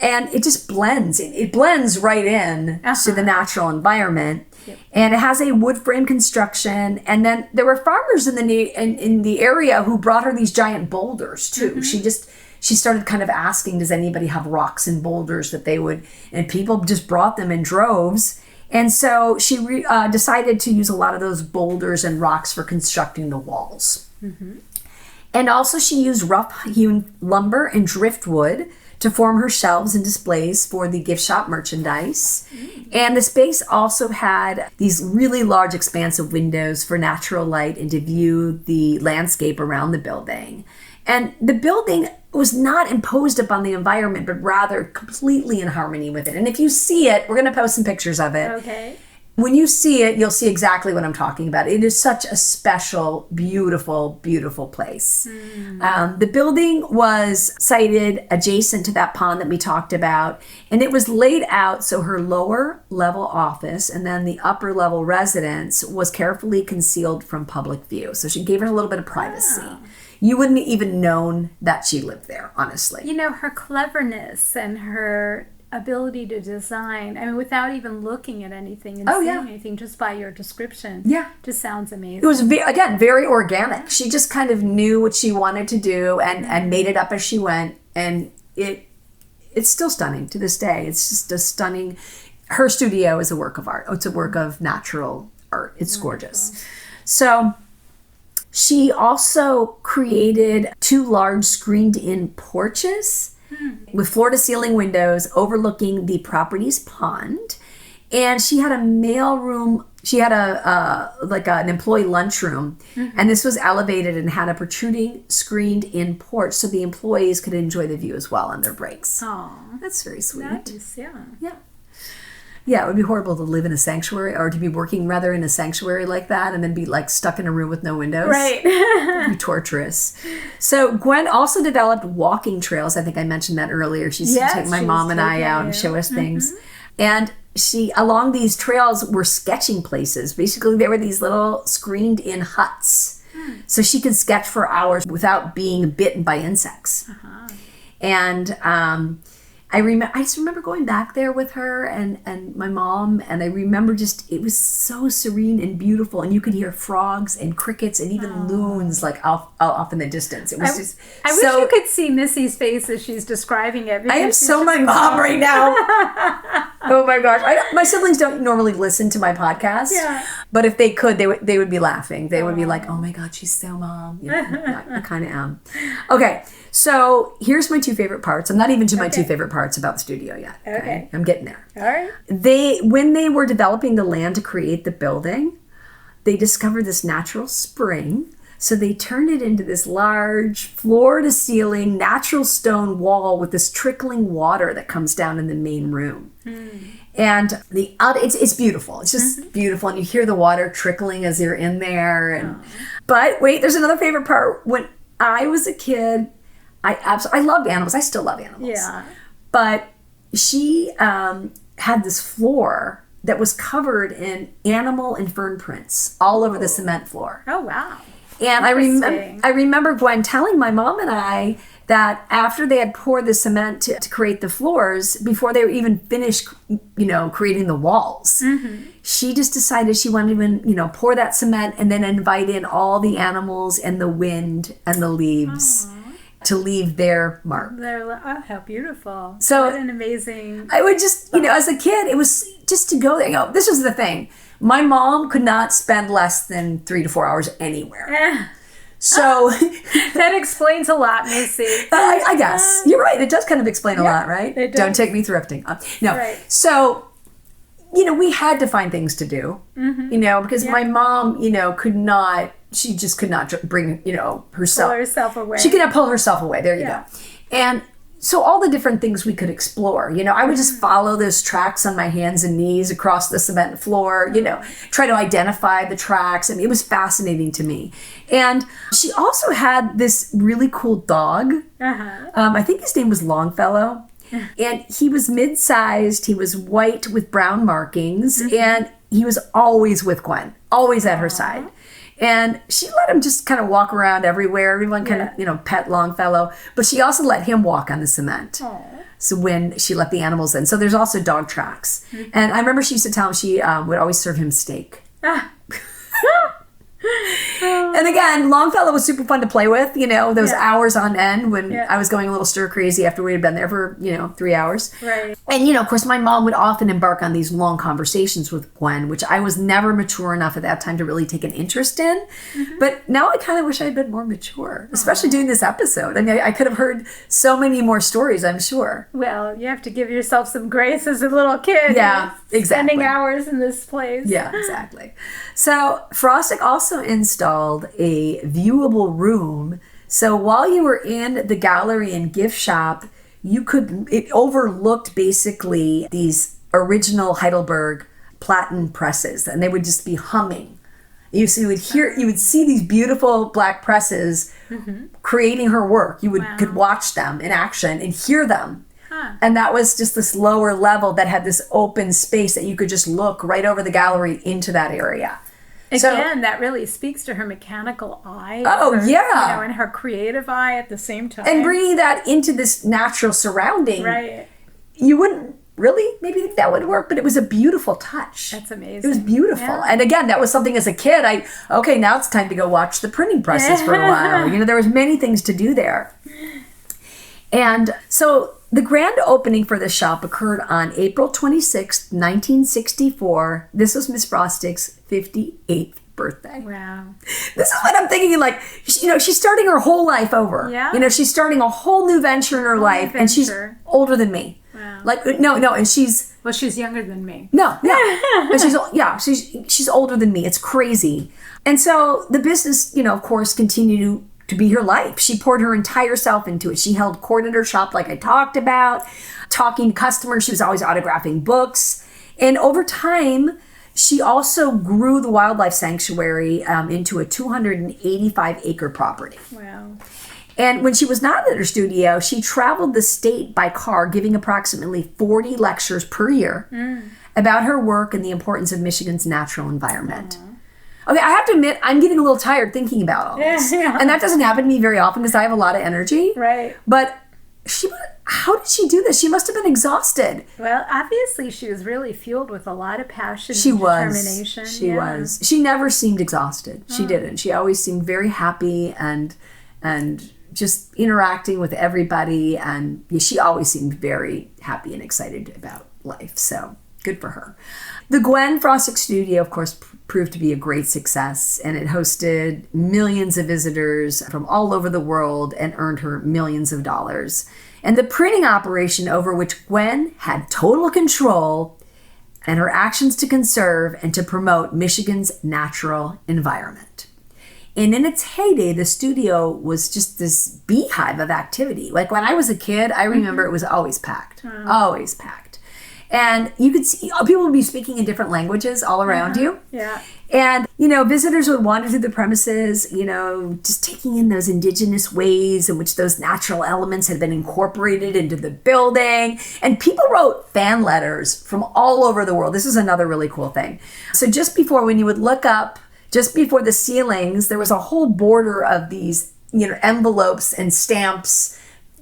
And it just blends. It blends right in to the natural environment. And it has a wood frame construction. And then there were farmers in the area who brought her these giant boulders too. She started kind of asking, does anybody have rocks and boulders that they would, and people just brought them in droves. And so she decided to use a lot of those boulders and rocks for constructing the walls. And also she used rough-hewn lumber and driftwood to form her shelves and displays for the gift shop merchandise. And the space also had these really large expansive windows for natural light and to view the landscape around the building. And the building was not imposed upon the environment, but rather completely in harmony with it. And if you see it, we're going to post some pictures of it. Okay. When you see it, you'll see exactly what I'm talking about. It is such a special, beautiful, beautiful place. The building was sited adjacent to that pond that we talked about, and it was laid out so her lower level office and then the upper level residence was carefully concealed from public view. So she gave her a little bit of privacy. You wouldn't even known that she lived there, honestly. Her cleverness and her ability to design, without even looking at anything and seeing anything, just by your description, just sounds amazing. It was, again, very organic. She just kind of knew what she wanted to do and made it up as she went, and it's still stunning to this day. It's just a stunning, her studio is a work of art. It's a work of natural art. It's gorgeous. So She also created 2 large screened-in porches with floor-to-ceiling windows overlooking the property's pond. And she had a mail room. She had an employee lunchroom, and this was elevated and had a protruding screened-in porch so the employees could enjoy the view as well on their breaks. Oh, that's very sweet. Nice, yeah. Yeah. Yeah, it would be horrible to live in a sanctuary, or to be working rather in a sanctuary like that and then be like stuck in a room with no windows. Right. It would be torturous. So Gwen also developed walking trails. I think I mentioned that earlier. She used to take my mom and I out and show us things. And she, along these trails were sketching places. Basically, there were these little screened-in huts. So she could sketch for hours without being bitten by insects. And I just remember going back there with her and my mom, and I remember it was so serene and beautiful, and you could hear frogs and crickets and even loons like off in the distance. It was I wish you could see Missy's face as she's describing it. I am so my mom right now. Oh my gosh. My siblings don't normally listen to my podcast, but if they could, they would be laughing. They would be like, oh my God, she's so mom. I kind of am. Okay. So here's my 2 favorite parts. I'm not even to my 2 favorite parts about the studio yet. Okay. I'm getting there. All right. When they were developing the land to create the building, they discovered this natural spring. So they turned it into this large floor-to-ceiling natural stone wall with this trickling water that comes down in the main room. And it's beautiful. It's just beautiful. And you hear the water trickling as you're in there. But wait, there's another favorite part. When I was a kid, I loved animals. I still love animals. Yeah. But she had this floor that was covered in animal and fern prints all over the cement floor. Oh, wow. And I remember Gwen telling my mom and I that after they had poured the cement to create the floors, before they were even finished, creating the walls, she just decided she wanted to, pour that cement and then invite in all the animals and the wind and the leaves. To leave their mark. How beautiful. So what an amazing... I would just, as a kid, it was just to go there. This was the thing. My mom could not spend less than 3 to 4 hours anywhere. So... that explains a lot, Missy. I guess. You're right. It does kind of explain a lot, right? It does. Don't take me thrifting. No. Right. So... we had to find things to do, because my mom, she just could not bring, herself. Pull herself away. She could not pull herself away. There you go. And so all the different things we could explore, I would just follow those tracks on my hands and knees across the cement floor, try to identify the tracks. I mean, it was fascinating to me. And she also had this really cool dog. I think his name was Longfellow. And he was mid-sized, he was white with brown markings, and he was always with Gwen, always at her side. And she let him just kind of walk around everywhere. Everyone kind of, pet Longfellow. But she also let him walk on the cement. So when she let the animals in. So there's also dog tracks. And I remember she used to tell him she would always serve him steak. And again, Longfellow was super fun to play with, those hours on end when I was going a little stir crazy after we had been there for, 3 hours. Right. And, of course, my mom would often embark on these long conversations with Gwen, which I was never mature enough at that time to really take an interest in. But now I kind of wish I had been more mature, especially doing this episode. I mean, I could have heard so many more stories, I'm sure. Well, you have to give yourself some grace as a little kid. Yeah, exactly. Spending hours in this place. Yeah, exactly. So Frostic also installed a viewable room. So while you were in the gallery and gift shop, it overlooked basically these original Heidelberg platen presses, and they would just be humming. You would see these beautiful black presses creating her work. You could watch them in action and hear them. And that was just this lower level that had this open space that you could just look right over the gallery into that area. Again, that really speaks to her mechanical eye. And her creative eye at the same time. And bringing that into this natural surrounding. Right. You wouldn't really maybe think that would work, but it was a beautiful touch. That's amazing. It was beautiful. Yeah. And again, that was something as a kid, now it's time to go watch the printing presses for a while. There was many things to do there. And so the grand opening for the shop occurred on April 26th, 1964. This was Miss Frostic's 58th birthday. Wow. This is what I'm thinking, like, she's starting her whole life over. Yeah. She's starting a whole new venture in her life, and she's older than me. Wow. Like, no, and she's... Well, she's younger than me. No, yeah. But she's older than me. It's crazy. And so the business, of course, continued to be her life. She poured her entire self into it. She held court at her shop, like I talked about, talking to customers. She was always autographing books. And over time, she also grew the wildlife sanctuary into a 285-acre property. Wow. And when she was not at her studio, she traveled the state by car, giving approximately 40 lectures per year about her work and the importance of Michigan's natural environment. Okay, I have to admit, I'm getting a little tired thinking about all this. Yeah. And that doesn't happen to me very often because I have a lot of energy. Right. But how did she do this? She must have been exhausted. Well, obviously she was really fueled with a lot of passion and determination. She was. She never seemed exhausted. She didn't. She always seemed very happy and just interacting with everybody. And she always seemed very happy and excited about life. So good for her. The Gwen Frostic Studio, of course, proved to be a great success, and it hosted millions of visitors from all over the world and earned her millions of dollars. And the printing operation, over which Gwen had total control, and her actions to conserve and to promote Michigan's natural environment. And in its heyday, the studio was just this beehive of activity. Like when I was a kid, I remember it was always packed, always packed. And you could see people would be speaking in different languages all around you. Yeah. And, visitors would wander through the premises, just taking in those indigenous ways in which those natural elements had been incorporated into the building. And people wrote fan letters from all over the world. This is another really cool thing. So just before, when you would look up, just before the ceilings, there was a whole border of these, envelopes and stamps,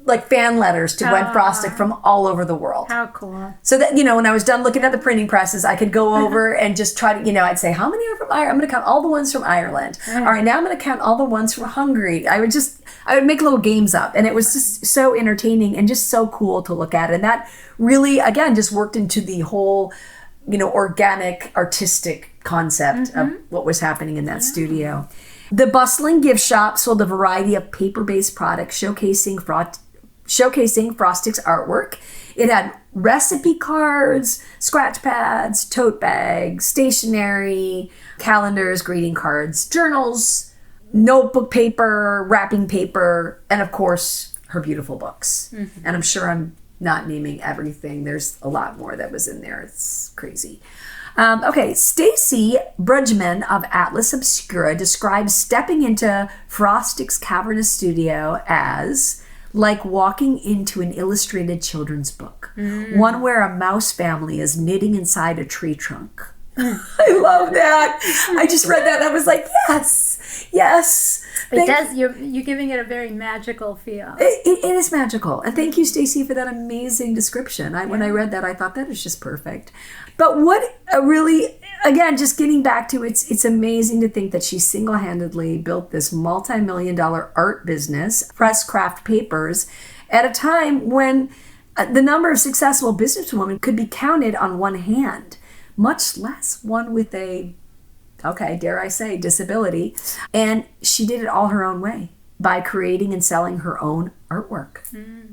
like fan letters to Gwen Frostic from all over the world. How cool. So that, when I was done looking at the printing presses, I could go over and just try to, I'd say, how many are from Ireland? I'm going to count all the ones from Ireland. All right, now I'm going to count all the ones from Hungary. I would make little games up, and it was just so entertaining and just so cool to look at. And that really, again, just worked into the whole, organic, artistic concept of what was happening in that studio. The bustling gift shop sold a variety of paper-based products showcasing Frostic's artwork. It had recipe cards, scratch pads, tote bags, stationery, calendars, greeting cards, journals, notebook paper, wrapping paper, and of course, her beautiful books. And I'm sure I'm not naming everything. There's a lot more that was in there. It's crazy. Okay, Stacy Brugman of Atlas Obscura describes stepping into Frostic's cavernous studio as like walking into an illustrated children's book, one where a mouse family is knitting inside a tree trunk. I love that. I just read that and I was like, yes. It does. You're giving it a very magical feel. It is magical. And thank you, Stacy, for that amazing description. When I read that, I thought that is just perfect. But what really, again, just getting back to it's amazing to think that she single-handedly built this multi-million-dollar art business, Press Craft Papers, at a time when the number of successful businesswomen could be counted on one hand, much less one with a, dare I say, disability. And she did it all her own way by creating and selling her own artwork.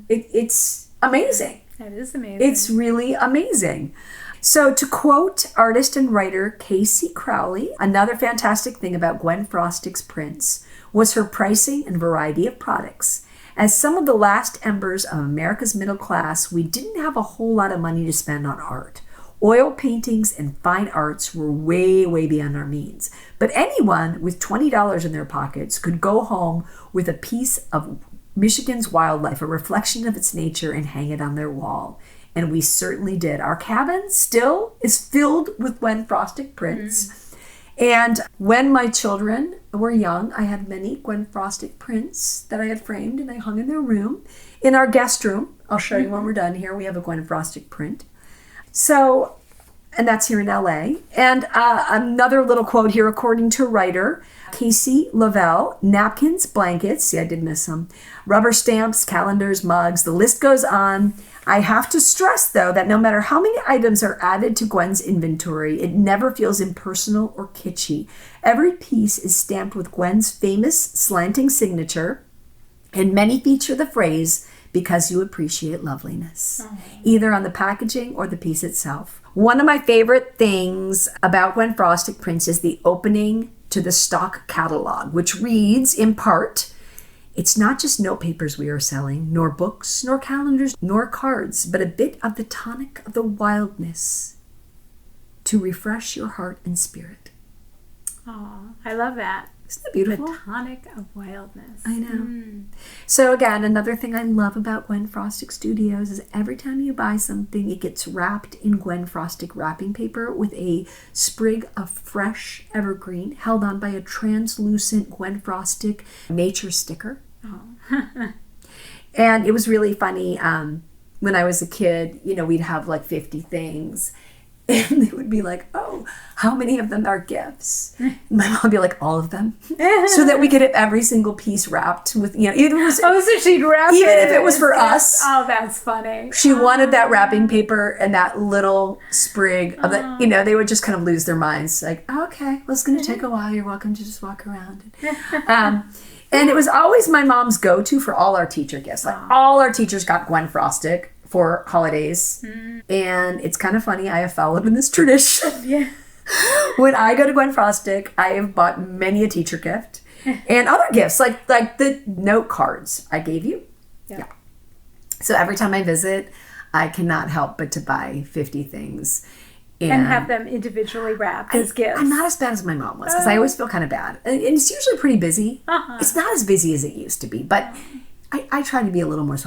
It's amazing. That is amazing. It's really amazing. So to quote artist and writer Casey Crowley, another fantastic thing about Gwen Frostic's prints was her pricing and variety of products. As some of the last embers of America's middle class, we didn't have a whole lot of money to spend on art. Oil paintings and fine arts were way, way beyond our means. But anyone with $20 in their pockets could go home with a piece of Michigan's wildlife, a reflection of its nature, and hang it on their wall. And we certainly did. Our cabin still is filled with Gwen Frostic prints. And when my children were young, I had many Gwen Frostic prints that I had framed and I hung in their room. In our guest room, I'll show you when we're done here, we have a Gwen Frostic print. So, and that's here in LA. And another little quote here, according to writer Casey Lavelle, napkins, blankets, see I did miss some, rubber stamps, calendars, mugs, the list goes on. I have to stress, though, that no matter how many items are added to Gwen's inventory, it never feels impersonal or kitschy. Every piece is stamped with Gwen's famous slanting signature, and many feature the phrase, "because you appreciate loveliness," either on the packaging or the piece itself. One of my favorite things about Gwen Frostic prints is the opening to the stock catalog, which reads, in part, "It's not just note papers we are selling, nor books, nor calendars, nor cards, but a bit of the tonic of the wildness to refresh your heart and spirit." Oh, I love that. Isn't that beautiful? The tonic of wildness. I know. So again, another thing I love about Gwen Frostic Studios is every time you buy something, it gets wrapped in Gwen Frostic wrapping paper with a sprig of fresh evergreen held on by a translucent Gwen Frostic nature sticker. Oh. And it was really funny. When I was a kid, we'd have like 50 things. And they would be like, "Oh, how many of them are gifts?" My mom would be like, "All of them," so that we could have every single piece wrapped with, even if it was, so she'd wrap even it. if it was for us. Oh, that's funny. She wanted that wrapping paper and that little sprig of the, they would just kind of lose their minds. Like, "Oh, okay, well, it's going to take a while. You're welcome to just walk around." And it was always my mom's go-to for all our teacher gifts. Like all our teachers got Gwen Frostic for holidays. And it's kind of funny, I have followed in this tradition. Yeah. When I go to Gwen Frostic, I have bought many a teacher gift and other gifts, like the note cards I gave you. Yeah. So every time I visit, I cannot help but to buy 50 things. And have them individually wrapped as gifts. I'm not as bad as my mom was, because I always feel kind of bad. And it's usually pretty busy. It's not as busy as it used to be, but I try to be a little more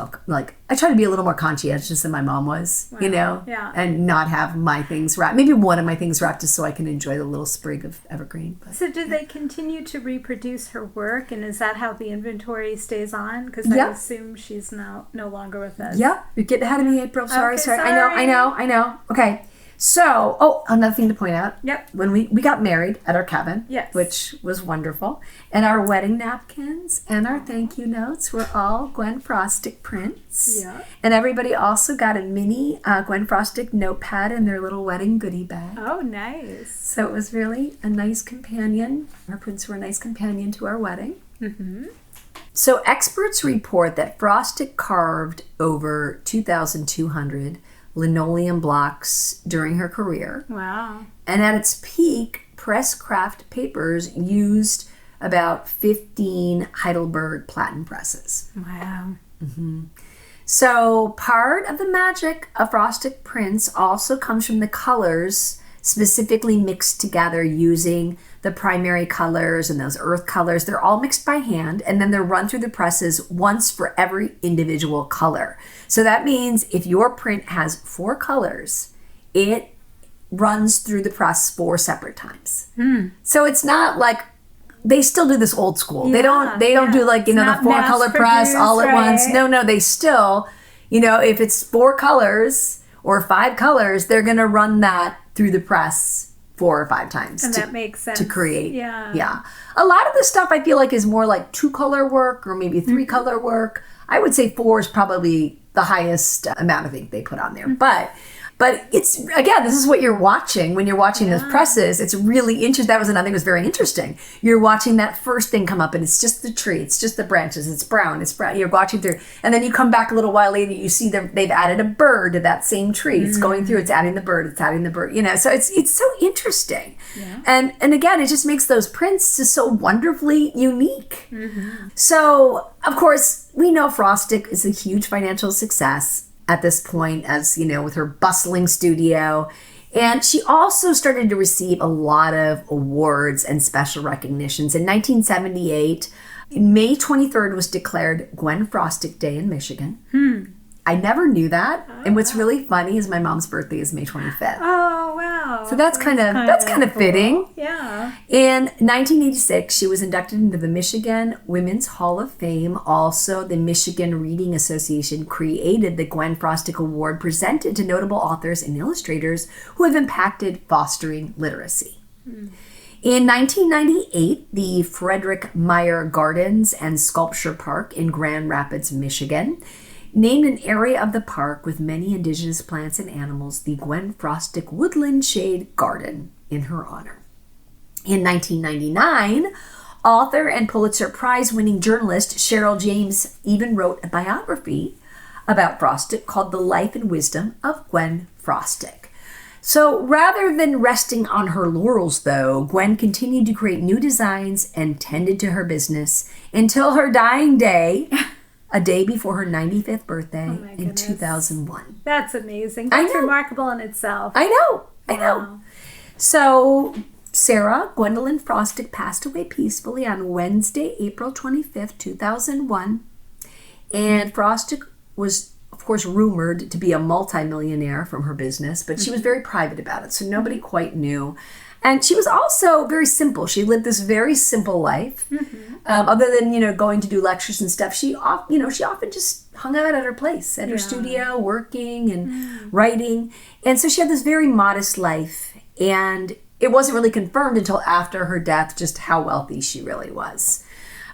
I try to be a little more conscientious than my mom was, Yeah. and not have my things wrapped. Maybe one of my things wrapped just so I can enjoy the little sprig of evergreen. But, so do they continue to reproduce her work, and is that how the inventory stays on? Because I assume she's no longer with us. Yeah, you're getting ahead of me, April. Sorry. Okay, sorry. I know. Okay. So, another thing to point out. Yep. When we got married at our cabin, Yes. which was wonderful, and our wedding napkins and our thank you notes were all Gwen Frostic prints. Yeah. And everybody also got a mini Gwen Frostic notepad in their little wedding goodie bag. Oh, nice. So it was really a nice companion. Our prints were a nice companion to our wedding. Mm-hmm. So experts report that Frostic carved over 2,200 linoleum blocks during her career. Wow. And at its peak, press craft papers used about 15 Heidelberg platen presses. Wow. Mm-hmm. So part of the magic of Frostic prints also comes from the colors specifically mixed together using the primary colors and those earth colors. They're all mixed by hand, and then they're run through the presses once for every individual color. So that means if your print has 4 colors, it runs through the press 4 separate times. So it's not like they still do this old school. Yeah, they don't do like, the 4-color press all at once. No, they still, if it's 4 colors or 5 colors, they're going to run that through the press 4 or 5 times. And that makes sense. To create. Yeah. A lot of the stuff I feel like is more like 2-color work or maybe 3-color work. I would say 4 is probably the highest amount of ink they put on there. But it's, again, this is what you're watching when you're watching those presses. It's really interesting. That was another thing that was very interesting. You're watching that first thing come up and it's just the tree. It's just the branches. It's brown. You're watching through. And then you come back a little while later, you see they've added a bird to that same tree. It's going through. It's adding the bird. It's adding the bird. So it's so interesting. Yeah. And again, it just makes those prints just so wonderfully unique. Mm-hmm. So, of course, we know Frostic is a huge financial success at this point, as with her bustling studio. And she also started to receive a lot of awards and special recognitions. In 1978, May 23rd was declared Gwen Frostic Day in Michigan. I never knew that. And what's really funny is my mom's birthday is May 25th. Oh, wow. So that's kind of fitting. Yeah. In 1986, she was inducted into the Michigan Women's Hall of Fame. Also, the Michigan Reading Association created the Gwen Frostic Award, presented to notable authors and illustrators who have impacted fostering literacy. In 1998, the Frederick Meyer Gardens and Sculpture Park in Grand Rapids, Michigan, named an area of the park with many indigenous plants and animals the Gwen Frostic Woodland Shade Garden in her honor. In 1999, author and Pulitzer Prize-winning journalist Cheryl James even wrote a biography about Frostic called The Life and Wisdom of Gwen Frostic. So rather than resting on her laurels, though, Gwen continued to create new designs and tended to her business until her dying day, a day before her 95th birthday in 2001. That's amazing. That's remarkable in itself. I know. So Sarah Gwendolyn Frostic passed away peacefully on Wednesday, April 25th, 2001. And Frostic was, of course, rumored to be a multimillionaire from her business, but she was very private about it, so nobody quite knew. And she was also very simple. She lived this very simple life. Other than, going to do lectures and stuff, she often just hung out at her place, at her studio, working and writing. And so she had this very modest life. And it wasn't really confirmed until after her death just how wealthy she really was.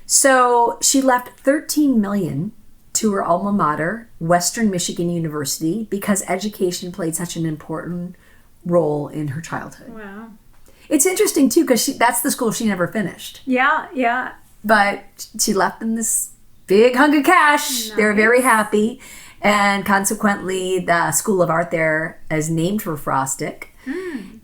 So she left $13 million to her alma mater, Western Michigan University, because education played such an important role in her childhood. Wow. It's interesting, too, because that's the school she never finished. Yeah. But she left them this big hunk of cash. Nice. They were very happy. And consequently, the School of Art there is named for Frostic.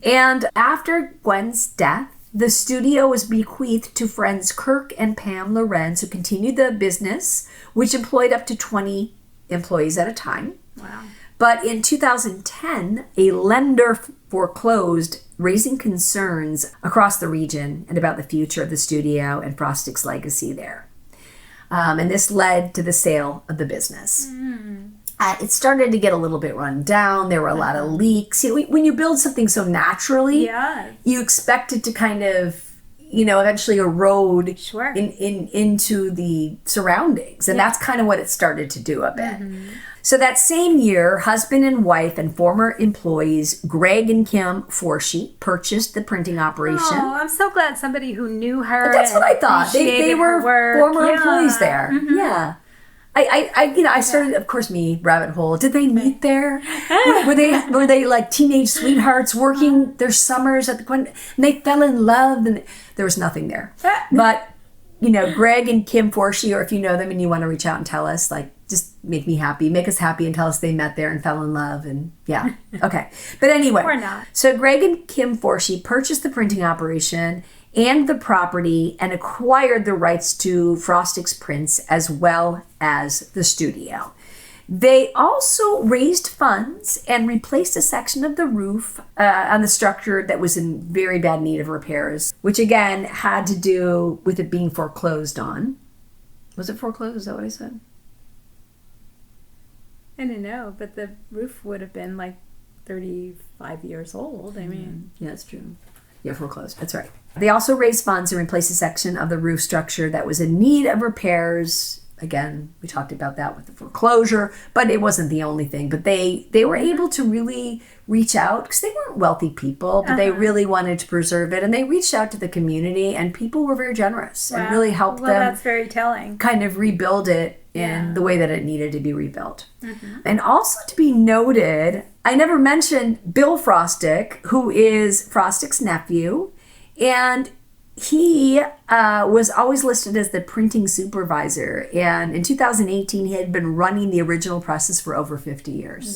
And after Gwen's death, the studio was bequeathed to friends Kirk and Pam Lorenz, who continued the business, which employed up to 20 employees at a time. Wow. But in 2010, a lender foreclosed, raising concerns across the region and about the future of the studio and Frostic's legacy there. And this led to the sale of the business. It started to get a little bit run down. There were a lot of leaks. When you build something so naturally, you expect it to kind of, eventually erode into the surroundings. And that's kind of what it started to do a bit. So that same year, husband and wife and former employees Greg and Kim Forshee purchased the printing operation. Oh, I'm so glad somebody who knew her. But that's what I thought. They were former employees there. Yeah. I started, of course, rabbit hole. Did they meet there? were they like teenage sweethearts working their summers at the Gwen? And they fell in love, and there was nothing there. But Greg and Kim Forshee, or if you know them and you want to reach out and tell us, just make us happy, and tell us they met there and fell in love, and okay. But anyway, or not. So Greg and Kim Forshee purchased the printing operation and the property and acquired the rights to Frostic's prints as well as the studio. They also raised funds and replaced a section of the roof on the structure that was in very bad need of repairs, which again had to do with it being foreclosed on. Was it foreclosed? Is that what I said? I don't know, but the roof would have been 35 years old. I mean. Yeah, that's true. Yeah, foreclosed. That's right. They also raised funds and replaced a section of the roof structure that was in need of repairs. Again, we talked about that with the foreclosure, but it wasn't the only thing. But they were able to really reach out, because they weren't wealthy people, but they really wanted to preserve it. And they reached out to the community, and people were very generous and really helped them. That's very telling. Kind of rebuild it in the way that it needed to be rebuilt. And also to be noted, I never mentioned Bill Frostic, who is Frostic's nephew, and he was always listed as the printing supervisor. And in 2018, he had been running the original presses for over 50 years.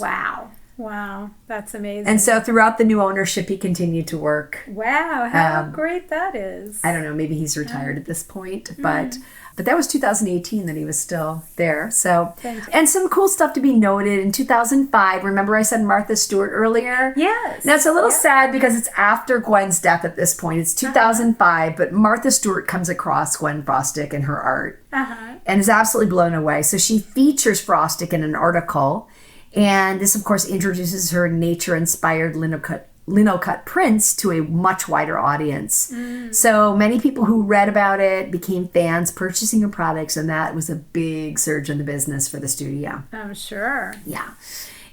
Wow, that's amazing. And so throughout the new ownership, he continued to work. Wow, how great that is. I don't know, maybe he's retired at this point, but that was 2018 that he was still there. So, and some cool stuff to be noted. In 2005, remember I said Martha Stewart earlier? Yes. Now it's a little sad because it's after Gwen's death at this point. It's 2005, but Martha Stewart comes across Gwen Frostic in her art and is absolutely blown away. So she features Frostic in an article, and this, of course, introduces her nature-inspired Linocut prints to a much wider audience. So many people who read about it became fans, purchasing her products, and that was a big surge in the business for the studio. I'm sure. Yeah.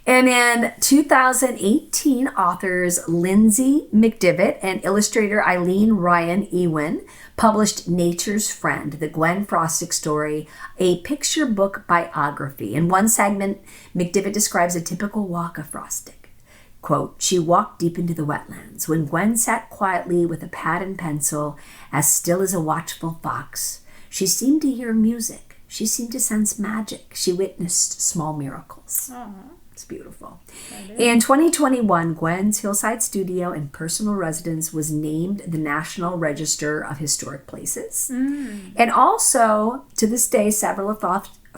And in 2018, authors Lindsay McDivitt and illustrator Eileen Ryan Ewin published Nature's Friend, the Gwen Frostic story, a picture book biography. In one segment, McDivitt describes a typical walk of Frostic. Quote, "She walked deep into the wetlands. When Gwen sat quietly with a pad and pencil, as still as a watchful fox, she seemed to hear music. She seemed to sense magic. She witnessed small miracles." It's beautiful. In 2021, Gwen's hillside studio and personal residence was named the National Register of Historic Places. And also, to this day, several of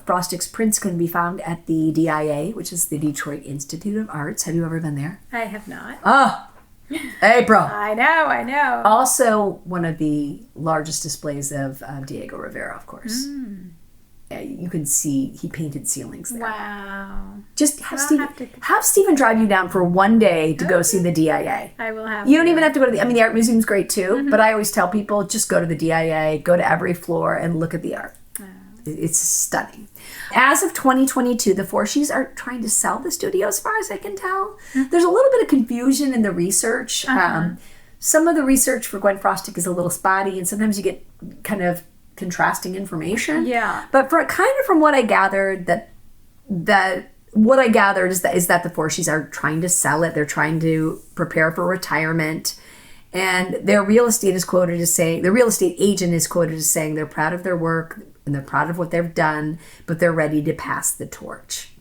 Frostic's prints can be found at the DIA, which is the Detroit Institute of Arts. Have you ever been there? I have not. Oh, April. I know. Also, one of the largest displays of Diego Rivera, of course. You can see he painted ceilings there. Wow. Just have Stephen drive you down for one day to go see the DIA. I will have You don't even have to go to the Art Museum's great too, but I always tell people just go to the DIA, go to every floor and look at the art. It's stunning. As of 2022, the Forshees are trying to sell the studio as far as I can tell. There's a little bit of confusion in the research. Some of the research for Gwen Frostic is a little spotty and sometimes you get kind of contrasting information. Yeah. But from what I gathered, is that the Forshees are trying to sell it. They're trying to prepare for retirement. And their real estate agent is quoted as saying they're proud of their work and they're proud of what they've done, but they're ready to pass the torch.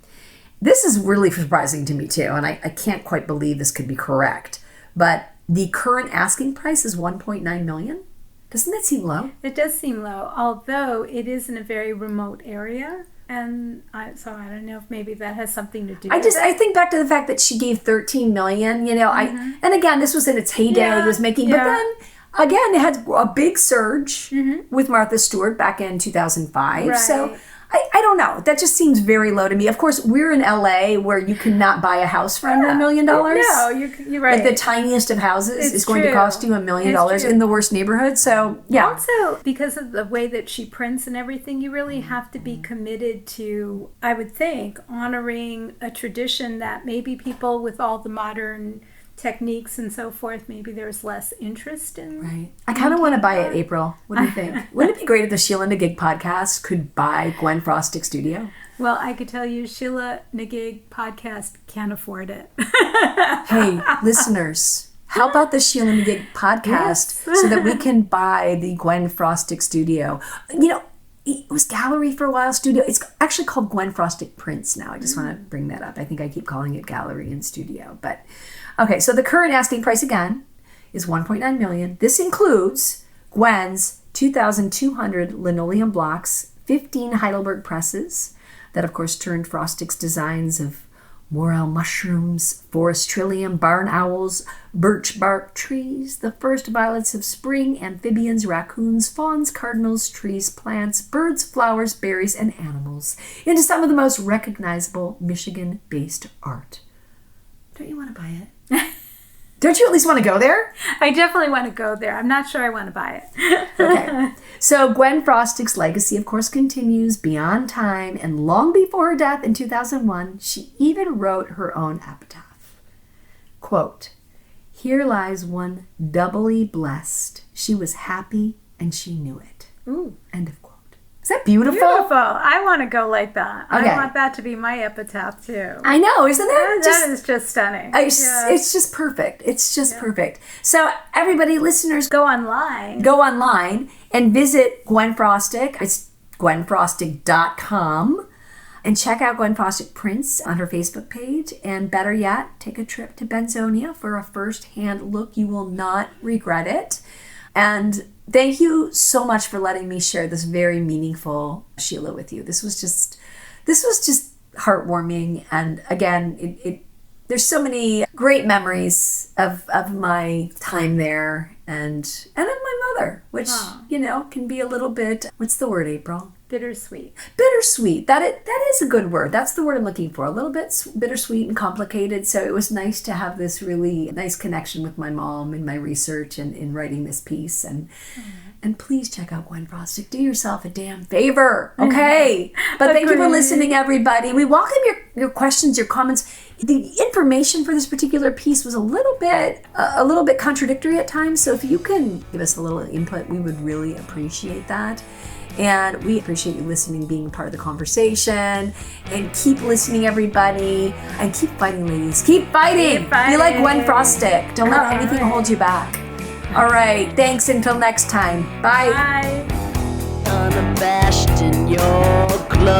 This is really surprising to me too, and I can't quite believe this could be correct. But the current asking price is $1.9 million. Doesn't that seem low? It does seem low, although it is in a very remote area. And so I don't know if maybe that has something to do with it. I think back to the fact that she gave $13 million, and again, this was in its heyday. It was making, but then again, it had a big surge with Martha Stewart back in 2005. Right. So I don't know. That just seems very low to me. Of course, we're in LA where you cannot buy a house for under $1 million. No, you're right. Like the tiniest of houses is going to cost you $1 million in the worst neighborhood. So, yeah. Also, because of the way that she prints and everything, you really have to be committed to, I would think, honoring a tradition that maybe people with all the modern techniques and so forth, maybe there's less interest in. Right. I kind of want to buy it, April. What do you think? Wouldn't it be great if the SheelaNaGig podcast could buy Gwen Frostic Studio? Well, I could tell you SheelaNaGig podcast can't afford it. Hey, listeners, how about the SheelaNaGig podcast so that we can buy the Gwen Frostic Studio? It was Gallery for a while, studio. It's actually called Gwen Frostic Prints now. I just want to bring that up. I think I keep calling it Gallery and Studio. But, okay, so the current asking price, again, is $1.9 million. This includes Gwen's 2,200 linoleum blocks, 15 Heidelberg presses that, of course, turned Frostic's designs of morel mushrooms, forest trillium, barn owls, birch bark trees, the first violets of spring, amphibians, raccoons, fawns, cardinals, trees, plants, birds, flowers, berries, and animals into some of the most recognizable Michigan-based art. Don't you want to buy it? Don't you at least want to go there? I definitely want to go there. I'm not sure I want to buy it. Okay. So Gwen Frostic's legacy, of course, continues beyond time, and long before her death in 2001, she even wrote her own epitaph. Quote, "Here lies one doubly blessed. She was happy and she knew it." Ooh. End of quote. Is that beautiful? Beautiful. I want to go like that. Okay. I want that to be my epitaph too. I know, isn't that? That is just stunning. It's just perfect. It's just perfect. So everybody, listeners, Go online and visit Gwen Frostic. It's gwenfrostic.com. And check out Gwen Frostic prints on her Facebook page. And better yet, take a trip to Benzonia for a first-hand look. You will not regret it. And thank you so much for letting me share this very meaningful Sheela with you. This was just heartwarming. And again, there's so many great memories of my time there and of my mother, which, can be a little bit, what's the word, April? Bittersweet. Bittersweet. That is a good word. That's the word I'm looking for. A little bit bittersweet and complicated. So it was nice to have this really nice connection with my mom in my research and in writing this piece. And And please check out Gwen Frostic. Do yourself a damn favor, okay? But thank you for listening, everybody. We welcome your questions, your comments. The information for this particular piece was a little bit contradictory at times. So if you can give us a little input, we would really appreciate that. And we appreciate you listening, being part of the conversation. And keep listening, everybody. And keep fighting, ladies. Keep fighting. Be like Gwen Frostic. Don't let anything hold you back. All right. Thanks. Until next time. Bye. Bye. Unabashed in your glow.